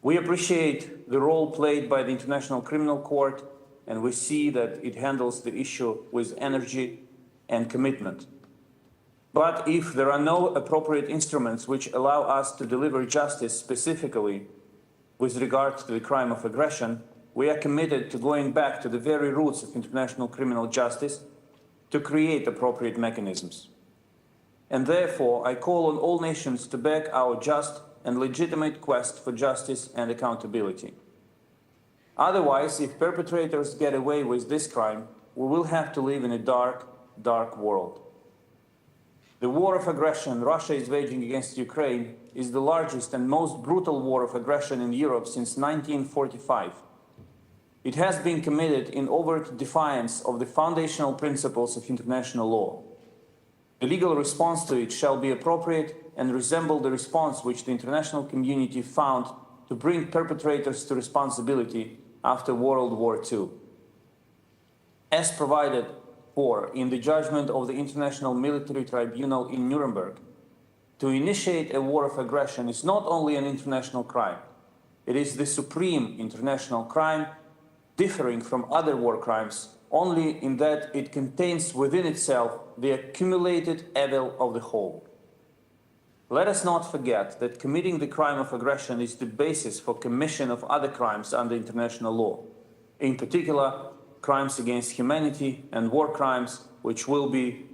We appreciate the role played by the International Criminal Court, and we see that it handles the issue with energy and commitment. But if there are no appropriate instruments which allow us to deliver justice specifically with regard to the crime of aggression, we are committed to going back to the very roots of international criminal justice to create appropriate mechanisms. And therefore, I call on all nations to back our just and legitimate quest for justice and accountability. Otherwise, if perpetrators get away with this crime, we will have to live in a dark, dark world. The war of aggression Russia is waging against Ukraine is the largest and most brutal war of aggression in Europe since 1945. It has been committed in overt defiance of the foundational principles of international law. The legal response to it shall be appropriate and resemble the response which the international community found to bring perpetrators to responsibility after World War II. As provided for in the judgment of the International Military Tribunal in Nuremberg, to initiate a war of aggression is not only an international crime, it is the supreme international crime, differing from other war crimes only in that it contains within itself the accumulated evil of the whole. Let us not forget that committing the crime of aggression is the basis for commission of other crimes under international law, in particular, crimes against humanity and war crimes, which will be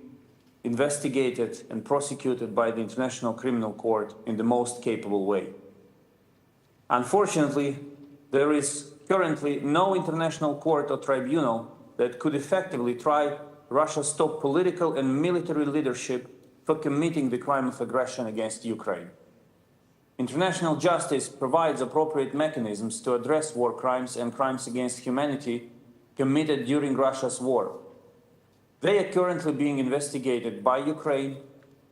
investigated and prosecuted by the International Criminal Court in the most capable way. Unfortunately, there is currently no international court or tribunal that could effectively try Russia's top political and military leadership for committing the crime of aggression against Ukraine. International justice provides appropriate mechanisms to address war crimes and crimes against humanity committed during Russia's war. They are currently being investigated by Ukraine,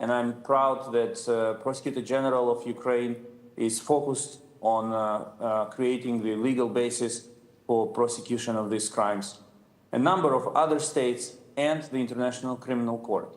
and I'm proud that Prosecutor-General of Ukraine is focused on creating the legal basis for prosecution of these crimes. A number of other states and the International Criminal Court.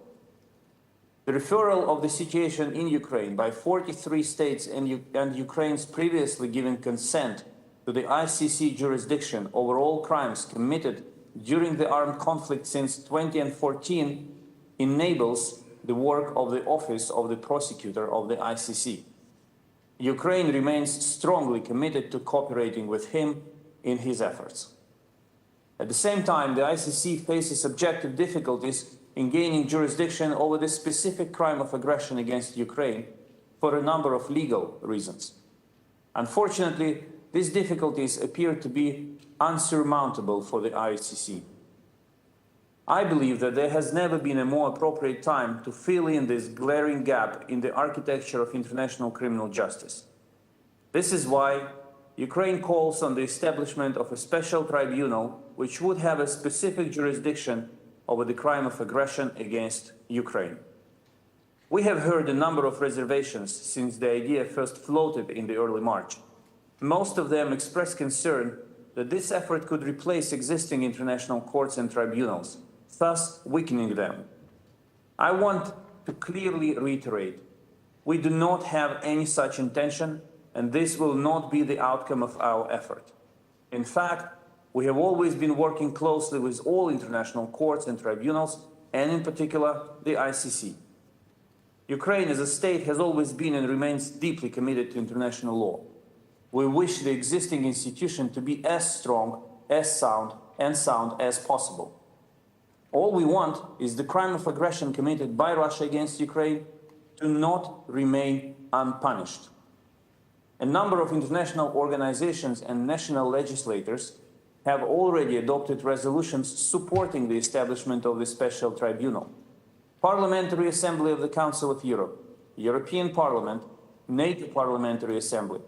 The referral of the situation in Ukraine by 43 states and Ukraine's previously given consent to the ICC jurisdiction over all crimes committed during the armed conflict since 2014 enables the work of the Office of the Prosecutor of the ICC. Ukraine remains strongly committed to cooperating with him in his efforts. At the same time, the ICC faces objective difficulties in gaining jurisdiction over the specific crime of aggression against Ukraine for a number of legal reasons. Unfortunately, these difficulties appear to be unsurmountable for the ICC. I believe that there has never been a more appropriate time to fill in this glaring gap in the architecture of international criminal justice. This is why Ukraine calls on the establishment of a special tribunal which would have a specific jurisdiction over the crime of aggression against Ukraine. We have heard a number of reservations since the idea first floated in the early March. Most of them express concern that this effort could replace existing international courts and tribunals, thus weakening them. I want to clearly reiterate, we do not have any such intention, and this will not be the outcome of our effort. In fact, we have always been working closely with all international courts and tribunals, and in particular, the ICC. Ukraine as a state has always been and remains deeply committed to international law. We wish the existing institution to be as strong, as sound as possible. All we want is the crime of aggression committed by Russia against Ukraine to not remain unpunished. A number of international organizations and national legislators have already adopted resolutions supporting the establishment of the special tribunal. Parliamentary Assembly of the Council of Europe, European Parliament, NATO Parliamentary Assembly,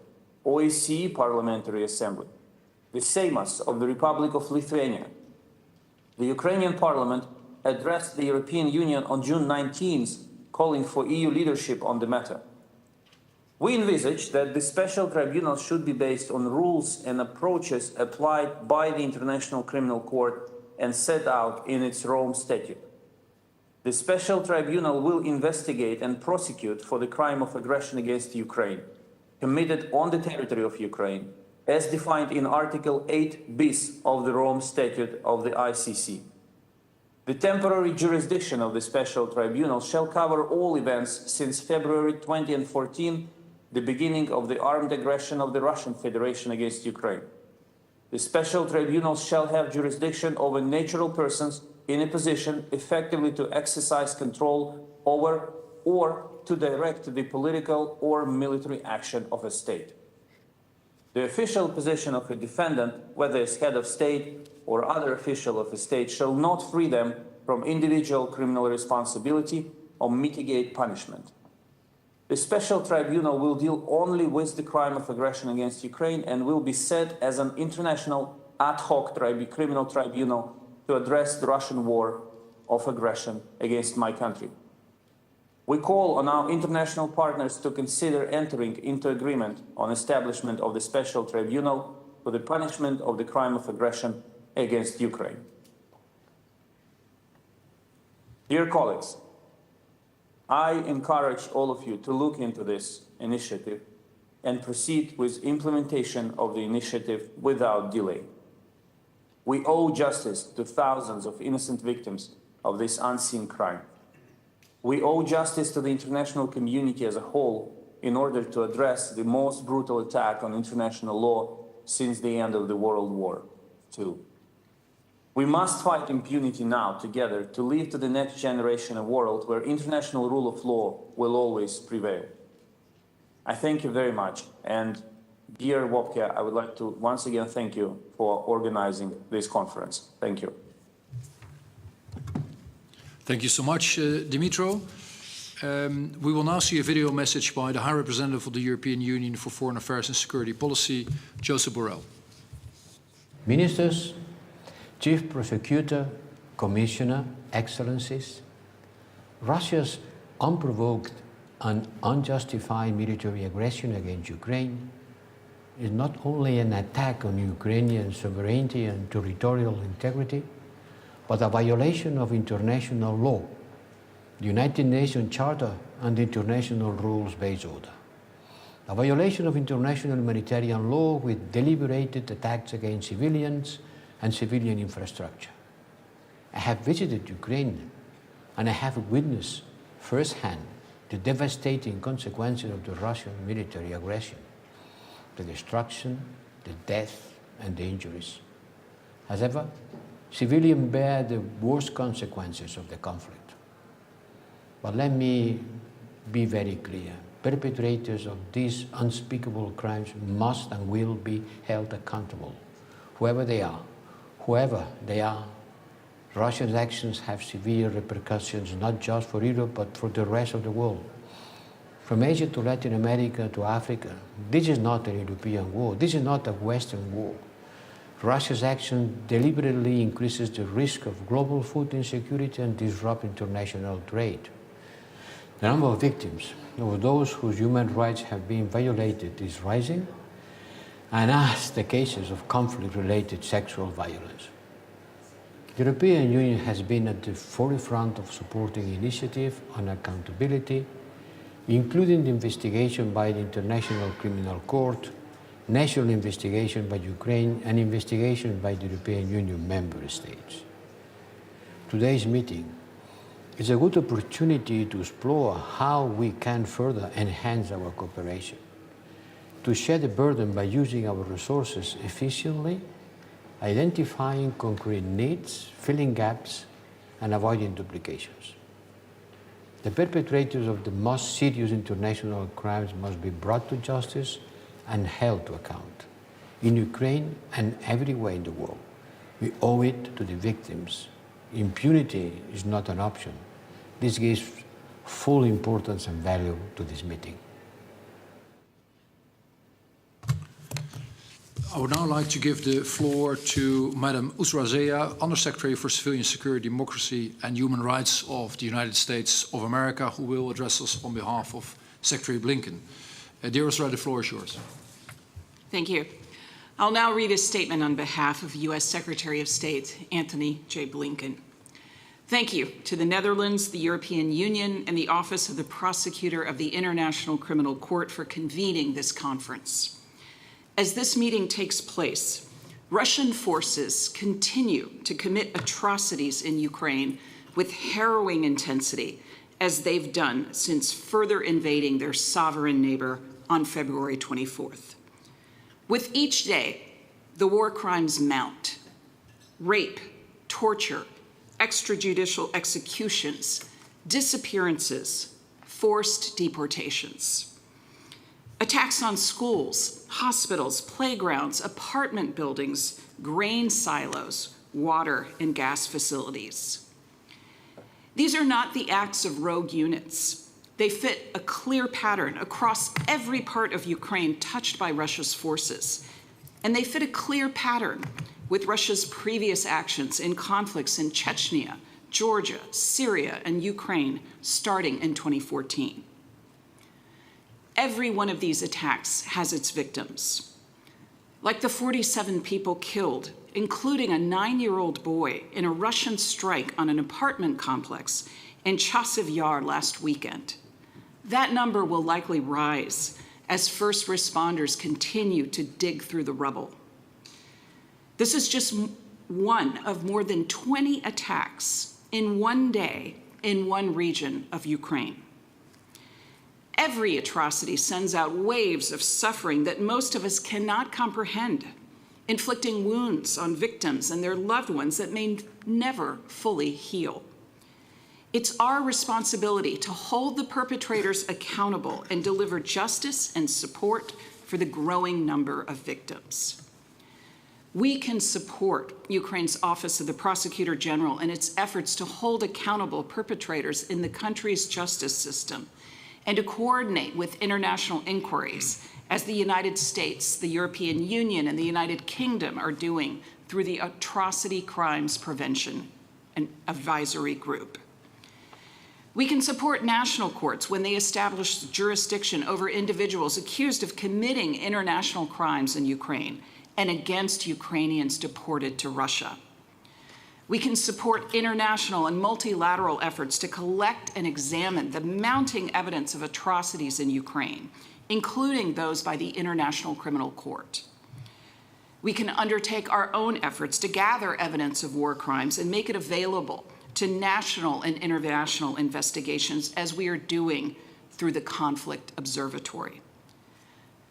OSCE Parliamentary Assembly, the Seimas of the Republic of Lithuania. The Ukrainian Parliament addressed the European Union on June 19th, calling for EU leadership on the matter. We envisage that the special tribunal should be based on rules and approaches applied by the International Criminal Court and set out in its Rome Statute. The special tribunal will investigate and prosecute for the crime of aggression against Ukraine, committed on the territory of Ukraine, as defined in Article 8 bis of the Rome Statute of the ICC. The temporary jurisdiction of the special tribunal shall cover all events since February 2014, the beginning of the armed aggression of the Russian Federation against Ukraine. The special tribunal shall have jurisdiction over natural persons in a position effectively to exercise control over or to direct the political or military action of a state. The official position of a defendant, whether as head of state or other official of a state, shall not free them from individual criminal responsibility or mitigate punishment. The special tribunal will deal only with the crime of aggression against Ukraine and will be set as an international ad hoc criminal tribunal to address the Russian war of aggression against my country. We call on our international partners to consider entering into agreement on establishment of the special tribunal for the punishment of the crime of aggression against Ukraine. Dear colleagues, I encourage all of you to look into this initiative and proceed with implementation of the initiative without delay. We owe justice to thousands of innocent victims of this unseen crime. We owe justice to the international community as a whole in order to address the most brutal attack on international law since the end of the World War II. We must fight impunity now together to leave to the next generation a world where international rule of law will always prevail. I thank you very much, and dear Wopke, I would like to once again thank you for organizing this conference. Thank you. Thank you so much, Dimitro. We will now see a video message by the High Representative of the European Union for Foreign Affairs and Security Policy, Josep Borrell. Ministers, Chief Prosecutor, Commissioner, Excellencies, Russia's unprovoked and unjustified military aggression against Ukraine is not only an attack on Ukrainian sovereignty and territorial integrity, but a violation of international law, the United Nations Charter and the international rules-based order. A violation of international humanitarian law with deliberated attacks against civilians and civilian infrastructure. I have visited Ukraine and I have witnessed firsthand the devastating consequences of the Russian military aggression, the destruction, the death, and the injuries. As ever, civilians bear the worst consequences of the conflict. But let me be very clear. Perpetrators of these unspeakable crimes must and will be held accountable, whoever they are. Russia's actions have severe repercussions, not just for Europe, but for the rest of the world. From Asia to Latin America to Africa, this is not a European war. This is not a Western war. Russia's action deliberately increases the risk of global food insecurity and disrupts international trade. The number of victims, of those whose human rights have been violated, is rising, and as the cases of conflict-related sexual violence. The European Union has been at the forefront of supporting initiatives on accountability, including the investigation by the International Criminal Court, national investigation by Ukraine, and investigation by the European Union member states. Today's meeting is a good opportunity to explore how we can further enhance our cooperation, to share the burden by using our resources efficiently, identifying concrete needs, filling gaps, and avoiding duplications. The perpetrators of the most serious international crimes must be brought to justice and held to account, in Ukraine and everywhere in the world. We owe it to the victims. Impunity is not an option. This gives full importance and value to this meeting. I would now like to give the floor to Madam Usrazea, Undersecretary for Civilian Security, Democracy and Human Rights of the United States of America, who will address us on behalf of Secretary Blinken. Dear Usrazea, the floor is yours. Thank you. I'll now read a statement on behalf of U.S. Secretary of State Antony J. Blinken. Thank you to the Netherlands, the European Union, and the Office of the Prosecutor of the International Criminal Court for convening this conference. As this meeting takes place, Russian forces continue to commit atrocities in Ukraine with harrowing intensity, as they've done since further invading their sovereign neighbor on February 24th. With each day, the war crimes mount. Rape, torture, extrajudicial executions, disappearances, forced deportations. Attacks on schools, hospitals, playgrounds, apartment buildings, grain silos, water and gas facilities. These are not the acts of rogue units. They fit a clear pattern across every part of Ukraine touched by Russia's forces. And they fit a clear pattern with Russia's previous actions in conflicts in Chechnya, Georgia, Syria, and Ukraine starting in 2014. Every one of these attacks has its victims. Like the 47 people killed, including a 9-year-old boy in a Russian strike on an apartment complex in Chasiv Yar last weekend. That number will likely rise as first responders continue to dig through the rubble. This is just one of more than 20 attacks in one day in one region of Ukraine. Every atrocity sends out waves of suffering that most of us cannot comprehend, inflicting wounds on victims and their loved ones that may never fully heal. It's our responsibility to hold the perpetrators accountable and deliver justice and support for the growing number of victims. We can support Ukraine's Office of the Prosecutor-General in its efforts to hold accountable perpetrators in the country's justice system and to coordinate with international inquiries, as the United States, the European Union, and the United Kingdom are doing through the Atrocity Crimes Prevention and Advisory Group. We can support national courts when they establish jurisdiction over individuals accused of committing international crimes in Ukraine and against Ukrainians deported to Russia. We can support international and multilateral efforts to collect and examine the mounting evidence of atrocities in Ukraine, including those by the International Criminal Court. We can undertake our own efforts to gather evidence of war crimes and make it available to national and international investigations, as we are doing through the Conflict Observatory.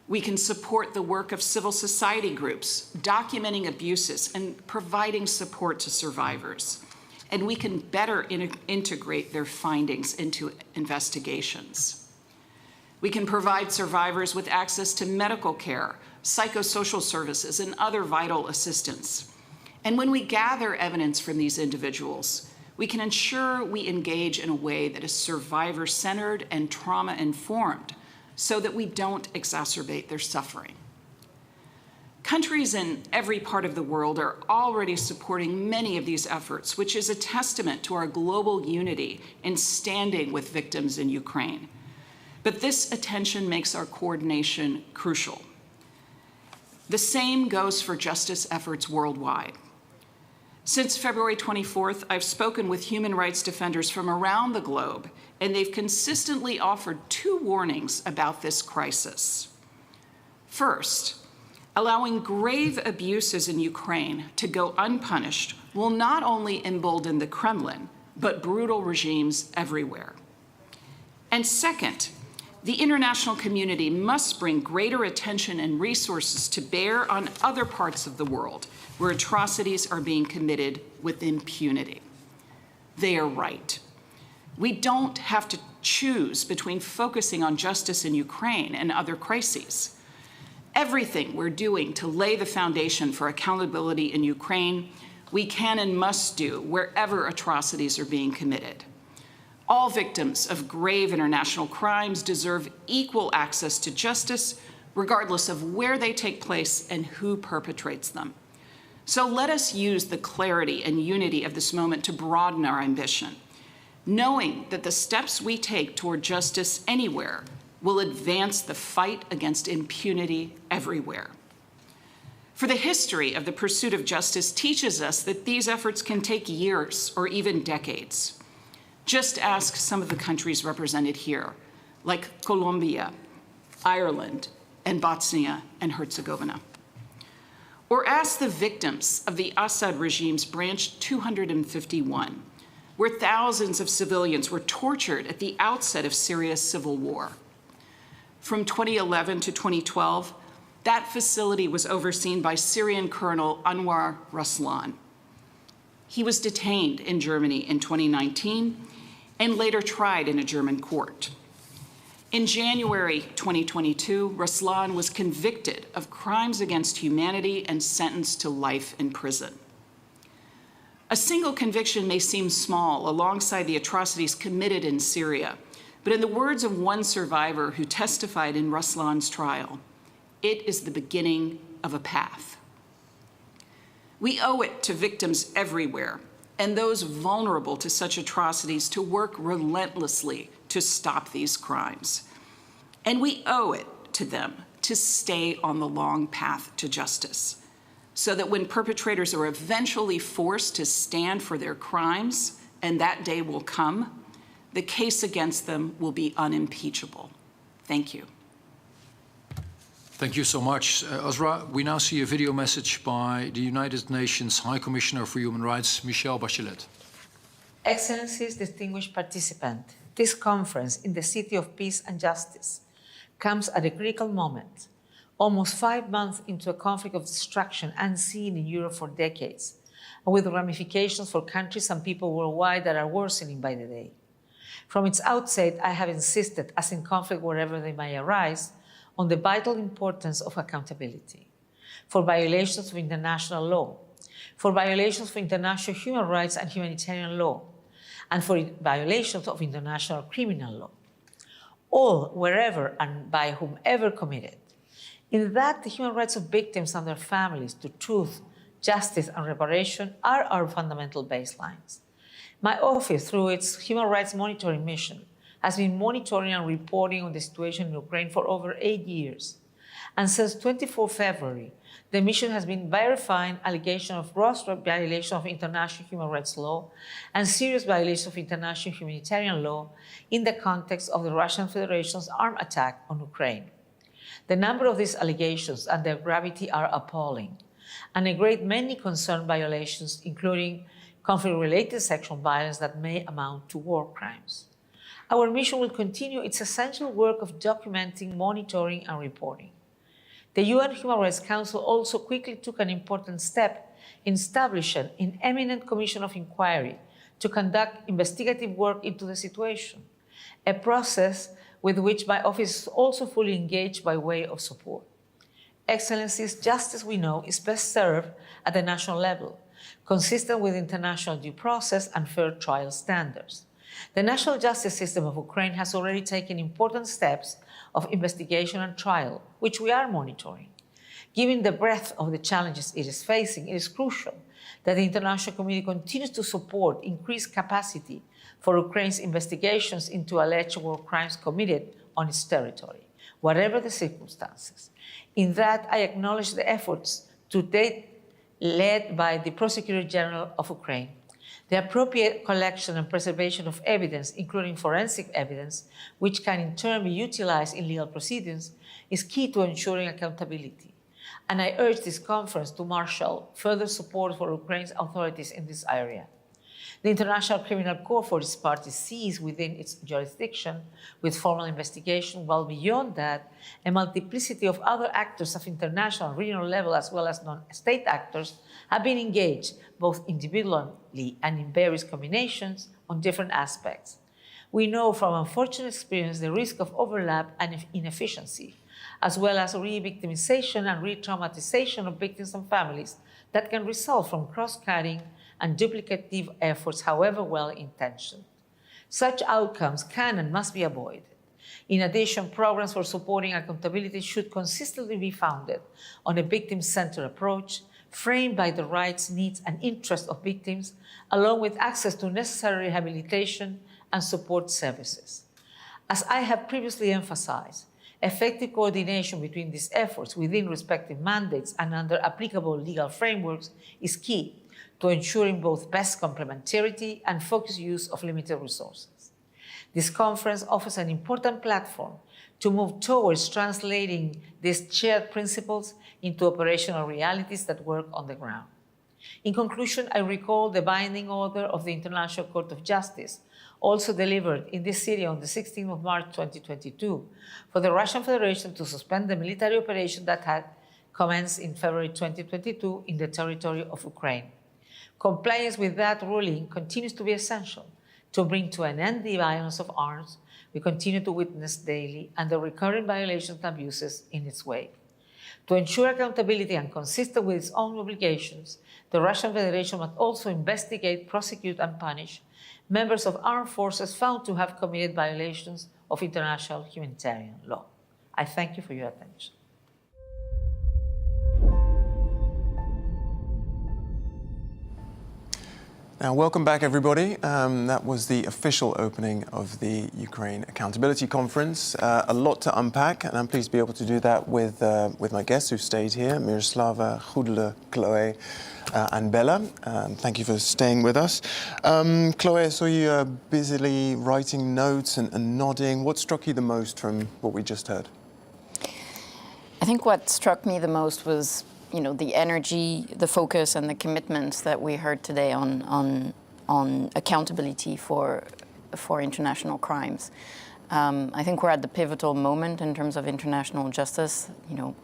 We can support the work of civil society groups, documenting abuses and providing support to survivors. And we can better integrate their findings into investigations. We can provide survivors with access to medical care, psychosocial services, and other vital assistance. And when we gather evidence from these individuals, we can ensure we engage in a way that is survivor-centered and trauma-informed, so that we don't exacerbate their suffering. Countries in every part of the world are already supporting many of these efforts, which is a testament to our global unity in standing with victims in Ukraine. But this attention makes our coordination crucial. The same goes for justice efforts worldwide. Since February 24th, I've spoken with human rights defenders from around the globe, and they've consistently offered 2 warnings about this crisis. First, allowing grave abuses in Ukraine to go unpunished will not only embolden the Kremlin, but brutal regimes everywhere. And second, the international community must bring greater attention and resources to bear on other parts of the world where atrocities are being committed with impunity. They are right. We don't have to choose between focusing on justice in Ukraine and other crises. Everything we're doing to lay the foundation for accountability in Ukraine, we can and must do wherever atrocities are being committed. All victims of grave international crimes deserve equal access to justice, regardless of where they take place and who perpetrates them. So let us use the clarity and unity of this moment to broaden our ambition, knowing that the steps we take toward justice anywhere will advance the fight against impunity everywhere. For the history of the pursuit of justice teaches us that these efforts can take years or even decades. Just ask some of the countries represented here, like Colombia, Ireland, and Bosnia and Herzegovina. Or ask the victims of the Assad regime's Branch 251, where thousands of civilians were tortured at the outset of Syria's civil war. From 2011 to 2012, that facility was overseen by Syrian Colonel Anwar Raslan. He was detained in Germany in 2019 and later tried in a German court. In January 2022, Raslan was convicted of crimes against humanity and sentenced to life in prison. A single conviction may seem small alongside the atrocities committed in Syria, but in the words of one survivor who testified in Raslan's trial, it is the beginning of a path. We owe it to victims everywhere and those vulnerable to such atrocities to work relentlessly to stop these crimes. And we owe it to them to stay on the long path to justice, so that when perpetrators are eventually forced to stand for their crimes, and that day will come, the case against them will be unimpeachable. Thank you. Thank you so much, Azra. We now see a video message by the United Nations High Commissioner for Human Rights, Michelle Bachelet. Excellencies, distinguished participant, this conference in the City of Peace and Justice comes at a critical moment, almost 5 months into a conflict of destruction unseen in Europe for decades, and with ramifications for countries and people worldwide that are worsening by the day. From its outset, I have insisted, as in conflict wherever they may arise, on the vital importance of accountability for violations of international law, for violations of international human rights and humanitarian law, and for violations of international criminal law, all wherever and by whomever committed. In that, the human rights of victims and their families to truth, justice, and reparation are our fundamental baselines. My office, through its Human Rights Monitoring Mission, has been monitoring and reporting on the situation in Ukraine for over 8 years. And since 24 February, the mission has been verifying allegations of gross violation of international human rights law and serious violations of international humanitarian law in the context of the Russian Federation's armed attack on Ukraine. The number of these allegations and their gravity are appalling, and a great many concern violations, including conflict-related sexual violence that may amount to war crimes. Our mission will continue its essential work of documenting, monitoring, and reporting. The UN Human Rights Council also quickly took an important step in establishing an eminent commission of inquiry to conduct investigative work into the situation, a process with which my office is also fully engaged by way of support. Excellencies, justice, we know, is best served at the national level, consistent with international due process and fair trial standards. The national justice system of Ukraine has already taken important steps of investigation and trial, which we are monitoring. Given the breadth of the challenges it is facing, it is crucial that the international community continues to support increased capacity for Ukraine's investigations into alleged war crimes committed on its territory, whatever the circumstances. In that, I acknowledge the efforts to date led by the Prosecutor-General of Ukraine. The appropriate collection and preservation of evidence, including forensic evidence, which can in turn be utilized in legal proceedings, is key to ensuring accountability. And I urge this conference to marshal further support for Ukraine's authorities in this area. The International Criminal Court, for its part, sees within its jurisdiction with formal investigation, while beyond that, a multiplicity of other actors of international and regional level, as well as non-state actors, have been engaged, both individually and in various combinations, on different aspects. We know from unfortunate experience the risk of overlap and inefficiency, as well as re-victimization and re-traumatization of victims and families that can result from cross-cutting and duplicative efforts, however well-intentioned. Such outcomes can and must be avoided. In addition, programs for supporting accountability should consistently be founded on a victim-centered approach, framed by the rights, needs, and interests of victims, along with access to necessary rehabilitation and support services. As I have previously emphasized, effective coordination between these efforts within respective mandates and under applicable legal frameworks is key to ensuring both best complementarity and focused use of limited resources. This conference offers an important platform to move towards translating these shared principles into operational realities that work on the ground. In conclusion, I recall the binding order of the International Court of Justice, also delivered in this city on the 16th of March 2022, for the Russian Federation to suspend the military operation that had commenced in February 2022 in the territory of Ukraine. Compliance with that ruling continues to be essential to bring to an end the violence of arms we continue to witness daily and the recurring violations and abuses in its wake. To ensure accountability and consistent with its own obligations, the Russian Federation must also investigate, prosecute, and punish members of armed forces found to have committed violations of international humanitarian law. I thank you for your attention. Now, welcome back, everybody. That was the official opening of the Ukraine Accountability Conference. A lot to unpack, and I'm pleased to be able to do that with my guests who stayed here, Myroslava, Goedele, Chloe, and Bela. Thank you for staying with us. Chloe, I saw you busily writing notes and nodding. What struck you the most from what we just heard? I think what struck me the most was the energy, the focus, and the commitments that we heard today on accountability for international crimes. I think we're at the pivotal moment in terms of international justice.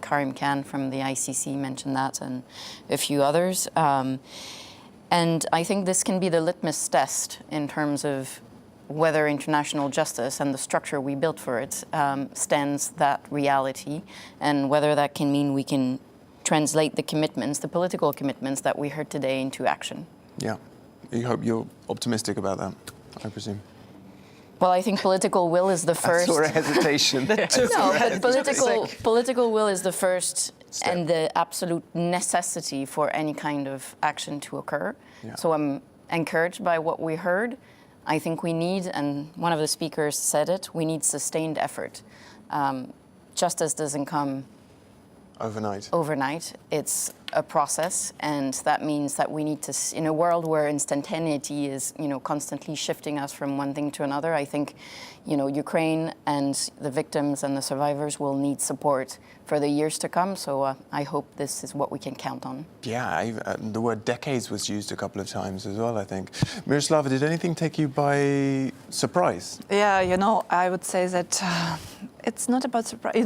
Karim Khan from the ICC mentioned that, and a few others. And I think this can be the litmus test in terms of whether international justice and the structure we built for it stands that reality, and whether that can mean we can translate the commitments, the political commitments that we heard today, into action. Yeah. You hope you're optimistic about that, I presume. Well, I think political will is the first. I saw a hesitation. No, but political will is the first step, and the absolute necessity for any kind of action to occur. Yeah. So I'm encouraged by what we heard. I think we need, and one of the speakers said it, we need sustained effort. Justice doesn't come overnight. It's a process, and that means that we need to, in a world where instantaneity is, constantly shifting us from one thing to another, I think, Ukraine and the victims and the survivors will need support for the years to come. So I hope this is what we can count on. Yeah, the word decades was used a couple of times as well, I think. Myroslava, did anything take you by surprise? Yeah, I would say that it's not about surprise.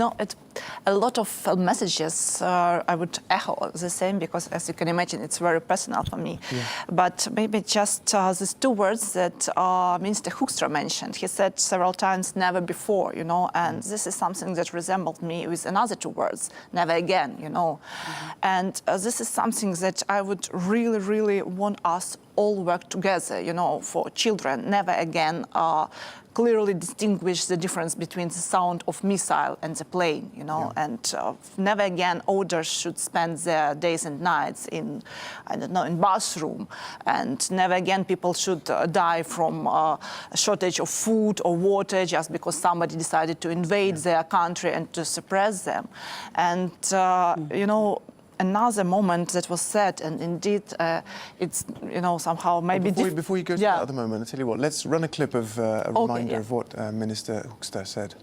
A lot of messages I would echo the same, because as you can imagine, it's very personal for me. Yeah. But maybe just these two words that Minister Hoekstra mentioned. He said several times, never before, and this is something that resembled me with another two words, never again, Mm-hmm. And this is something that I would really, really want us all work together, for children, never again clearly distinguish the difference between the sound of missile and the plane, and never again orders should spend their days and nights in bathroom, and never again people should die from a shortage of food or water just because somebody decided to invade their country and to suppress them. And, another moment that was said, and indeed it's, somehow maybe... Before you go to that other moment, I'll tell you what, let's run a clip of a reminder of what Minister Hoekstra said.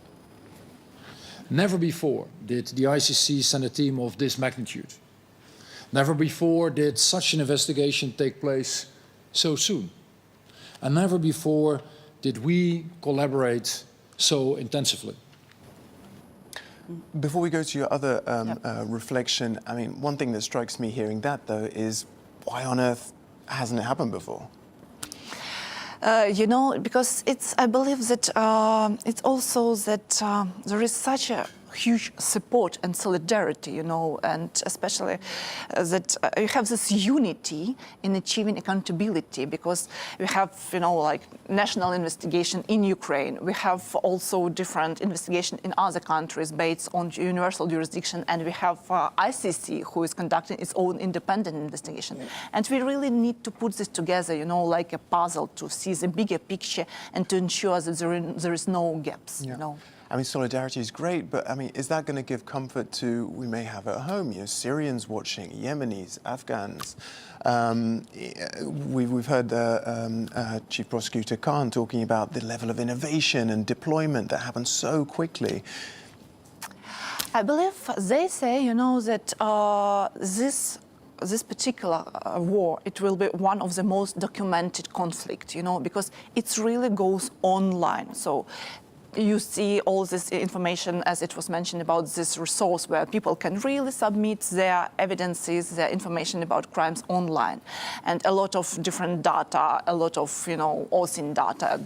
Never before did the ICC send a team of this magnitude. Never before did such an investigation take place so soon. And never before did we collaborate so intensively. Before we go to your other reflection, I mean, one thing that strikes me hearing that, though, is why on earth hasn't it happened before? Because I believe that it's also that there is such a huge support and solidarity, you know, and especially that you have this unity in achieving accountability, because we have, you know, like national investigation in Ukraine. We have also different investigation in other countries based on universal jurisdiction, and we have ICC who is conducting its own independent investigation. And we really need to put this together, you know, like a puzzle to see the bigger picture and to ensure that there is no gaps, you know. I mean, solidarity is great, but I mean, is that going to give comfort to, we may have at home, you know, Syrians watching, Yemenis, Afghans. We've heard Chief Prosecutor Khan talking about the level of innovation and deployment that happens so quickly. I believe they say, you know, that this particular war, it will be one of the most documented conflict, you know, because it really goes online. So you see all this information, as it was mentioned, about this resource where people can really submit their evidences, their information about crimes online. And a lot of different data, a lot of, you know, OSINT data,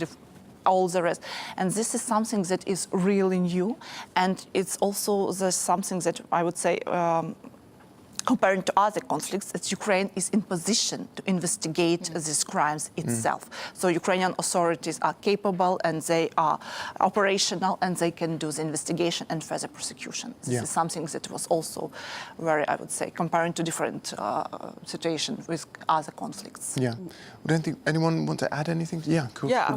all the rest. And this is something that is really new. And it's also something that I would say, comparing to other conflicts, that Ukraine is in position to investigate these crimes itself. So Ukrainian authorities are capable and they are operational and they can do the investigation and further prosecution. This is something that was also very, I would say, comparing to different situations with other conflicts. Yeah. I don't think anyone want to add anything? Yeah, cool. Yeah,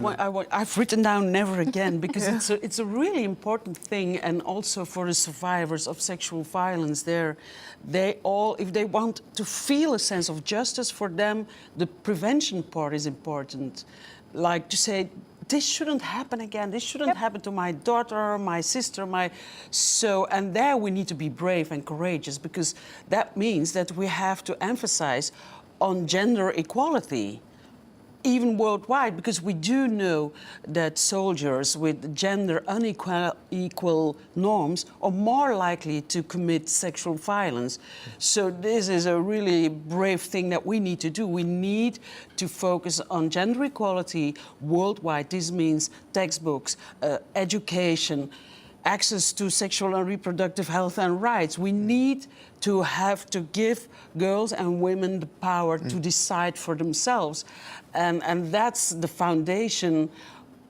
I've written down never again, because it's a really important thing, and also for the survivors of sexual violence, if they want to feel a sense of justice, for them, the prevention part is important. Like to say, this shouldn't happen again. This shouldn't happen to my daughter, my sister, and there we need to be brave and courageous, because that means that we have to emphasize on gender equality, even worldwide, because we do know that soldiers with gender unequal norms are more likely to commit sexual violence. So this is a really brave thing that we need to do. We need to focus on gender equality worldwide. This means textbooks, education, access to sexual and reproductive health and rights. We need to give girls and women the power to decide for themselves. And that's the foundation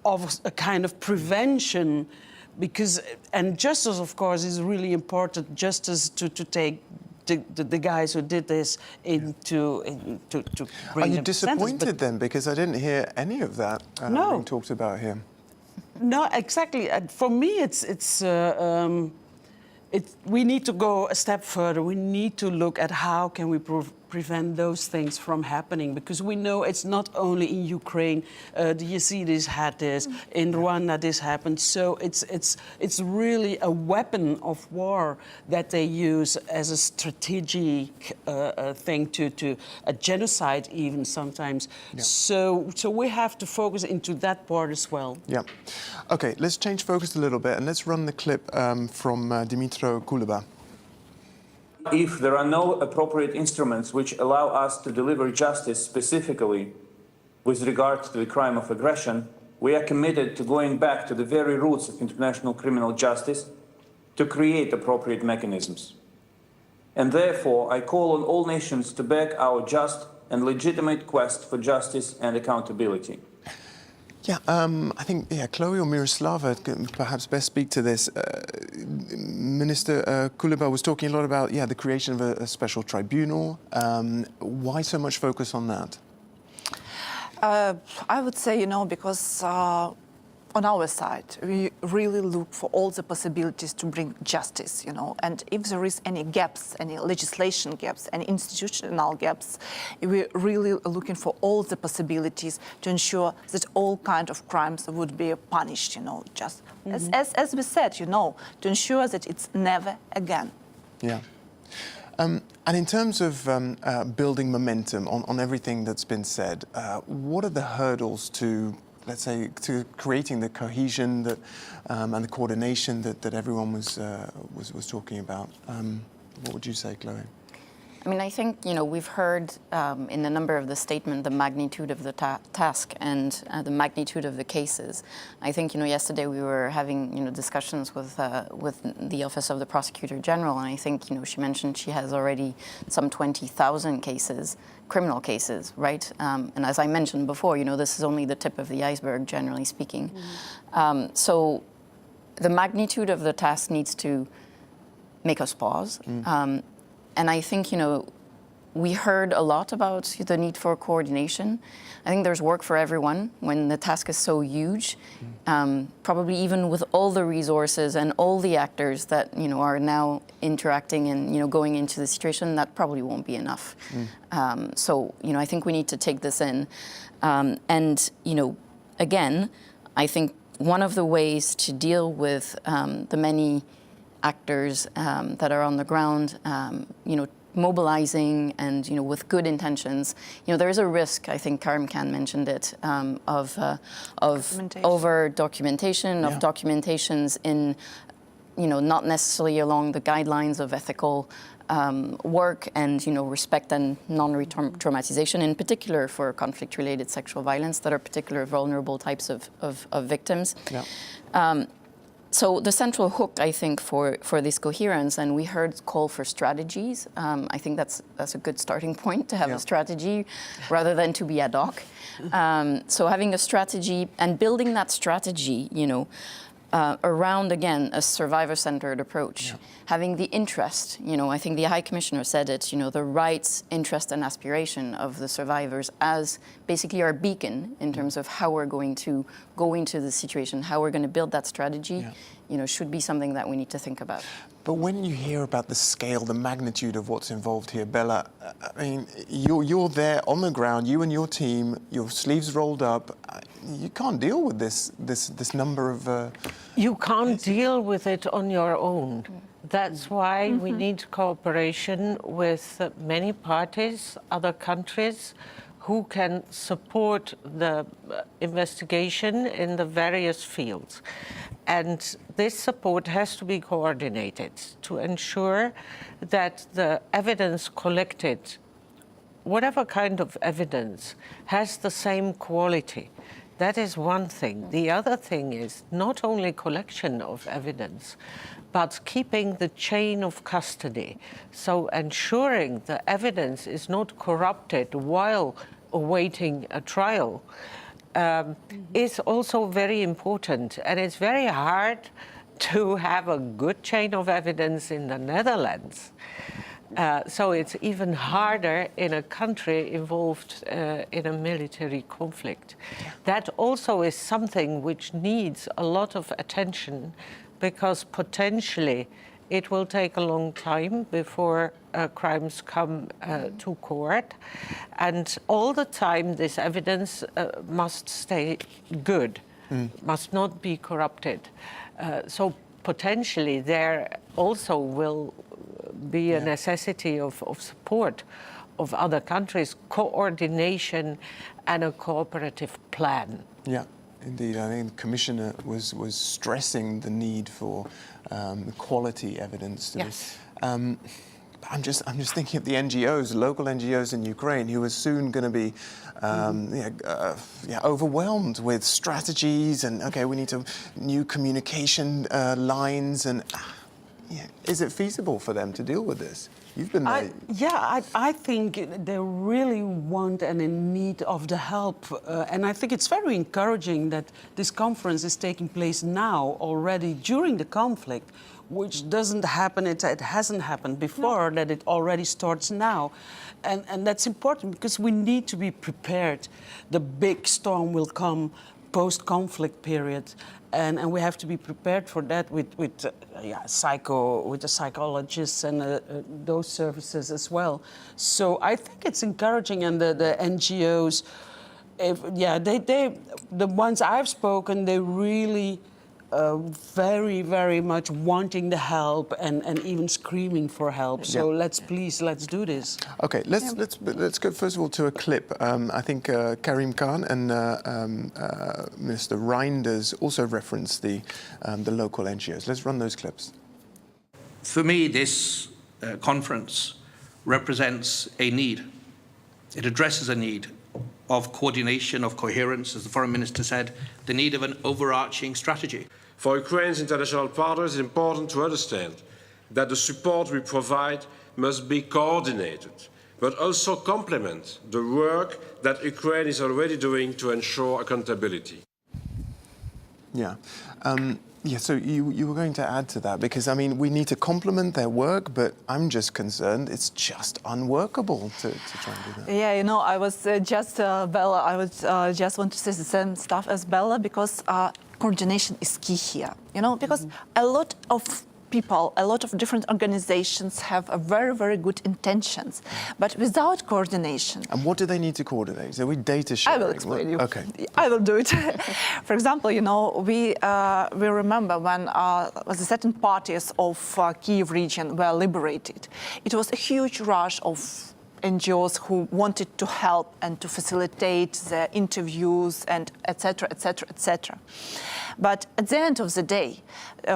of a kind of prevention, and justice, of course, is really important. Justice to take the guys who did this to bring. Are you them disappointed then? Because I didn't hear any of that being talked about here. No, exactly. For me, we need to go a step further. We need to look at how can we prevent those things from happening, because we know it's not only in Ukraine. The Yazidis had this, in Rwanda this happened. So it's really a weapon of war that they use as a strategic thing to a genocide even sometimes. Yeah. So we have to focus into that part as well. Yeah. Okay, let's change focus a little bit and let's run the clip from Bela Kubat. If there are no appropriate instruments which allow us to deliver justice specifically with regard to the crime of aggression, we are committed to going back to the very roots of international criminal justice to create appropriate mechanisms. And therefore, I call on all nations to back our just and legitimate quest for justice and accountability. Yeah, I think, Chloe or Myroslava can perhaps best speak to this. Minister Kubat was talking a lot about, the creation of a special tribunal. Why so much focus on that? I would say, because on our side, we really look for all the possibilities to bring justice, and if there is any gaps, any legislation gaps, any institutional gaps, we're really looking for all the possibilities to ensure that all kinds of crimes would be punished, just as we said, to ensure that it's never again. Yeah. And in terms of building momentum on everything that's been said, what are the hurdles to, let's say, to creating the cohesion that, and the coordination that everyone was talking about? What would you say, Chloe? I mean, I think, we've heard in a number of the statement the magnitude of the task and the magnitude of the cases. I think, yesterday we were having, discussions with the Office of the Prosecutor-General, and I think, she mentioned she has already some 20,000 cases, criminal cases, right? And as I mentioned before, this is only the tip of the iceberg, generally speaking. So the magnitude of the task needs to make us pause. And I think, we heard a lot about the need for coordination. I think there's work for everyone when the task is so huge. Probably even with all the resources and all the actors that, are now interacting and, going into the situation, that probably won't be enough. So, I think we need to take this in. And, again, I think one of the ways to deal with the many actors that are on the ground, mobilizing and, with good intentions. There is a risk, I think Karim mentioned it, of over-documentation, of documentations in, not necessarily along the guidelines of ethical work and, respect and non-traumatization, in particular for conflict-related sexual violence that are particular vulnerable types of victims. Yeah. So the central hook, I think, for this coherence, and we heard call for strategies. I think that's a good starting point to have a strategy rather than to be ad hoc. So having a strategy and building that strategy, around, again, a survivor-centered approach, having the interest, I think the High Commissioner said it, the rights, interest, and aspiration of the survivors as basically our beacon in terms of how we're going to go into the situation, how we're going to build that strategy, should be something that we need to think about. But when you hear about the scale, the magnitude of what's involved here, Bela, I mean, you're there on the ground, you and your team, your sleeves rolled up. You can't deal with this number of... You can't deal with it on your own. That's why we need cooperation with many parties, other countries, who can support the investigation in the various fields. And this support has to be coordinated to ensure that the evidence collected, whatever kind of evidence, has the same quality. That is one thing. The other thing is not only collection of evidence, but keeping the chain of custody. So ensuring the evidence is not corrupted while awaiting a trial is also very important. And it's very hard to have a good chain of evidence in the Netherlands. So it's even harder in a country involved in a military conflict. That also is something which needs a lot of attention, because potentially it will take a long time before crimes come to court. And all the time this evidence must stay good, must not be corrupted. So potentially there also will be a necessity of support of other countries, coordination and a cooperative plan. Yeah, indeed. I think the Commissioner was stressing the need for quality evidence. Yes. I'm just thinking of the NGOs, local NGOs in Ukraine, who are soon going to be overwhelmed with strategies and, okay, we need new communication lines. And is it feasible for them to deal with this? You've been there. I think they really want and in need of the help. And I think it's very encouraging that this conference is taking place now, already during the conflict, which doesn't happen, it hasn't happened before, that it already starts now. And that's important because we need to be prepared. The big storm will come post-conflict period. And we have to be prepared for that with the psychologists and those services as well. So I think it's encouraging, and the NGOs, the ones I've spoken, they really very, very much wanting the help and even screaming for help. So let's do this. Okay, let's go first of all to a clip. I think Karim Khan and Minister Reynders also referenced the local NGOs. Let's run those clips. For me, this conference represents a need. It addresses a need of coordination, of coherence, as the Foreign Minister said, the need of an overarching strategy. For Ukraine's international partners, it's important to understand that the support we provide must be coordinated, but also complement the work that Ukraine is already doing to ensure accountability. Yeah. Yeah, so you were going to add to that, because, I mean, we need to complement their work, but I'm just concerned it's just unworkable to try and do that. Yeah, you know, I was Bela, I would just want to say the same stuff as Bela, because coordination is key here, you know, because a lot of people, a lot of different organizations have a very, very good intentions, but without coordination. And what do they need to coordinate? So we data sharing? I will explain you. Okay. I will do it. For example, you know, we remember when the certain parties of Kiev region were liberated. It was a huge rush of NGOs who wanted to help and to facilitate the interviews and etc., etc., etc. But at the end of the day,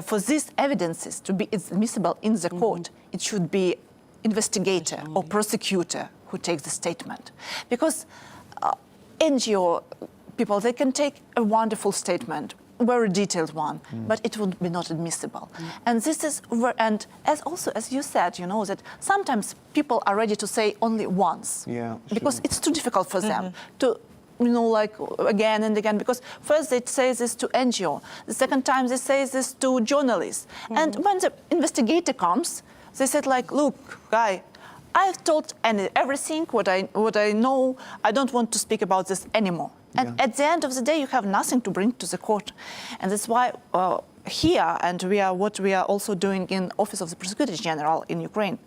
for these evidences to be admissible in the court, it should be investigator or prosecutor who takes the statement. Because NGO people, they can take a wonderful statement, very detailed one, but it would be not admissible. And this is, and as you said, you know, that sometimes people are ready to say only once, because it's too difficult for them to, you know, like again and again, because first they say this to NGO, the second time they say this to journalists. And when the investigator comes, they said like, look, guy, I've told everything, what I know, I don't want to speak about this anymore. And at the end of the day, you have nothing to bring to the court. And that's why here, and what we are also doing in Office of the Prosecutor-General in Ukraine,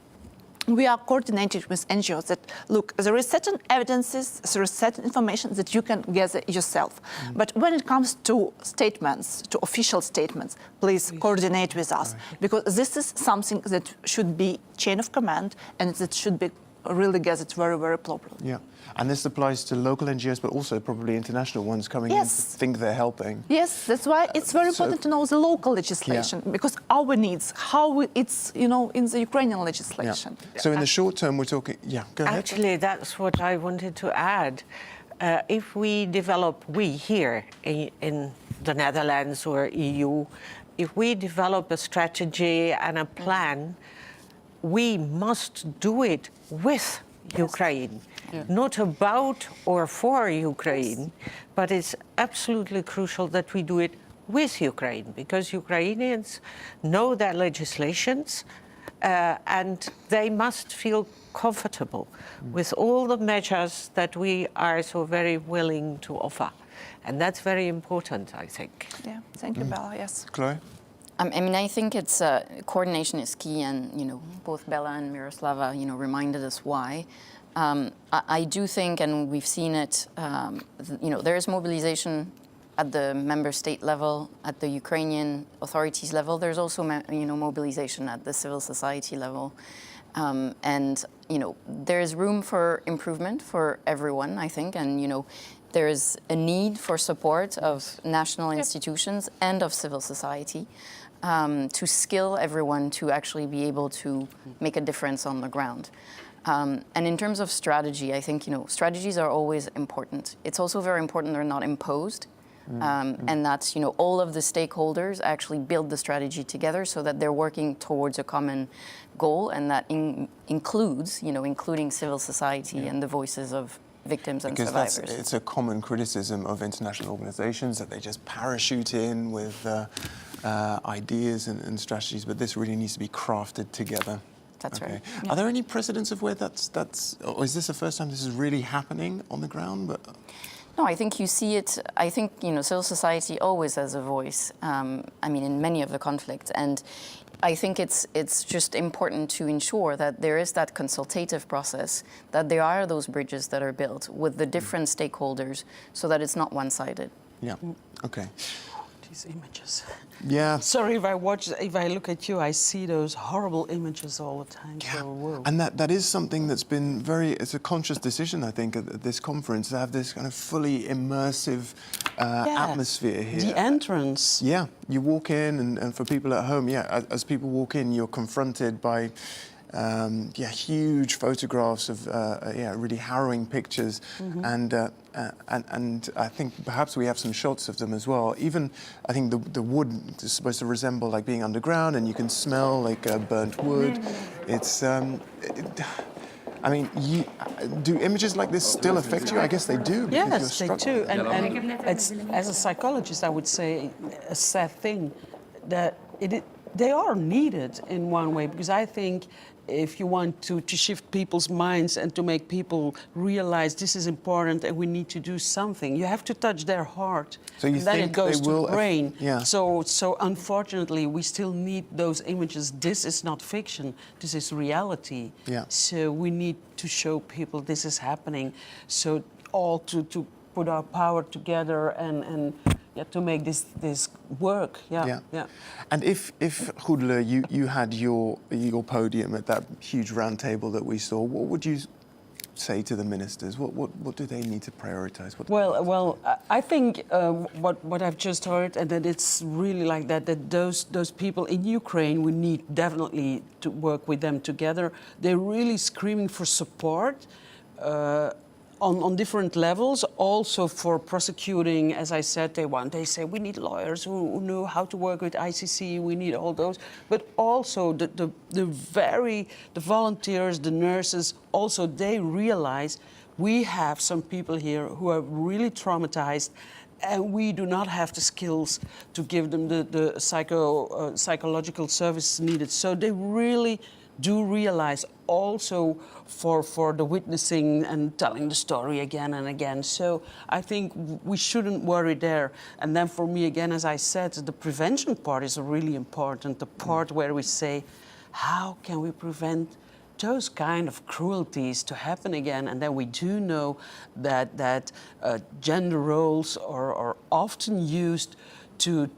we are coordinated with NGOs that, look, there is certain evidences, there is certain information that you can gather yourself. But when it comes to statements, to official statements, please coordinate with us. Because this is something that should be chain of command, and that should be really gathered very, very properly. Yeah. And this applies to local NGOs, but also probably international ones coming in to think they're helping. Yes, that's why it's very important to know the local legislation, because our needs, how it's, you know, in the Ukrainian legislation. So in the short term, we're talking, go ahead. Actually, that's what I wanted to add. If we develop, we here in the Netherlands or EU, if we develop a strategy and a plan, we must do it with Ukraine. Not about or for Ukraine, but it's absolutely crucial that we do it with Ukraine, because Ukrainians know their legislations and they must feel comfortable with all the measures that we are so very willing to offer. And that's very important, I think. Yeah, thank you, Bela, yes. Chloe? I mean, I think it's coordination is key, and you know, both Bela and Myroslava, you know, reminded us why. I do think, and we've seen it, you know, there is mobilization at the member state level, at the Ukrainian authorities level. There's also, you know, mobilization at the civil society level, and you know, there is room for improvement for everyone, I think, and you know, there is a need for support of national institutions and of civil society. To skill everyone to actually be able to make a difference on the ground. And in terms of strategy, I think, you know, strategies are always important. It's also very important they're not imposed, and that, you know, all of the stakeholders actually build the strategy together so that they're working towards a common goal, and that includes, you know, including civil society and the voices of victims and survivors. Because it's a common criticism of international organizations that they just parachute in with ideas and strategies, but this really needs to be crafted together. That's right. Are there any precedents of where that's, or is this the first time this is really happening on the ground? But no, I think you see it. I think, you know, civil society always has a voice. I mean, in many of the conflicts, and I think it's just important to ensure that there is that consultative process, that there are those bridges that are built with the different stakeholders, so that it's not one-sided. Yeah. Okay. These images. Yeah. Sorry, if I look at you, I see those horrible images all the time. Yeah. So, whoa. And that is something that's been it's a conscious decision, I think, at this conference, to have this kind of fully immersive atmosphere here. The entrance. Yeah. You walk in, and for people at home, as people walk in, you're confronted by huge photographs of really harrowing pictures, and I think perhaps we have some shots of them as well. Even I think the wood is supposed to resemble like being underground, and you can smell like burnt wood. It's I mean, do images like this still affect you? I guess they do. Yes, they do. And it's, as a psychologist, I would say a sad thing that they are needed in one way, because I think if you want to shift people's minds and to make people realize this is important and we need to do something, you have to touch their heart. So you and then think it goes they to will the brain. Yeah. So unfortunately, we still need those images. This is not fiction. This is reality. Yeah. So we need to show people this is happening. So all to put our power together and to make this work. Yeah. And if Goedele, you had your podium at that huge round table that we saw, what would you say to the ministers? What do they need to prioritize? Well, I think what I've just heard, and that it's really like that those people in Ukraine, we need definitely to work with them together. They're really screaming for support. On different levels, also for prosecuting, as I said, they say we need lawyers who know how to work with ICC, we need all those, but also the volunteers, the nurses, also they realize we have some people here who are really traumatized, and we do not have the skills to give them the psychological services needed. So they really do realize also for the witnessing and telling the story again and again. So I think we shouldn't worry there. And then for me, again, as I said, the prevention part is really important, the part where we say, how can we prevent those kind of cruelties to happen again? And then we do know that gender roles are often used to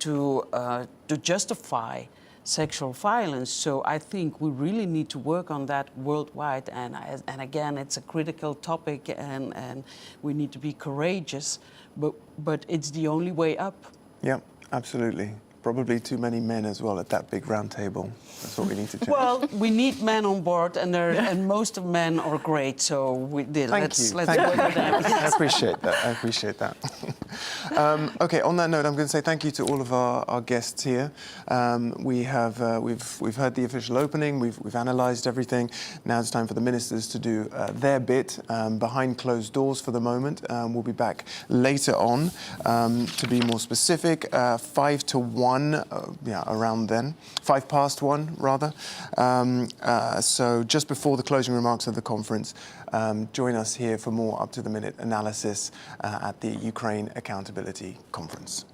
justify sexual violence. So I think we really need to work on that worldwide. And again, it's a critical topic, and we need to be courageous. But it's the only way up. Yeah, absolutely. Probably too many men as well at that big round table. That's what we need to change. Well, we need men on board, and most of men are great. So let's work with them. I appreciate that. Okay, on that note, I'm going to say thank you to all of our guests here. We've heard the official opening. We've analysed everything. Now it's time for the ministers to do their bit behind closed doors for the moment. We'll be back later on. To be more specific, 5 to 1. Around then. 5 past 1, rather. So just before the closing remarks of the conference, join us here for more up-to-the-minute analysis at the Ukraine Accountability Conference.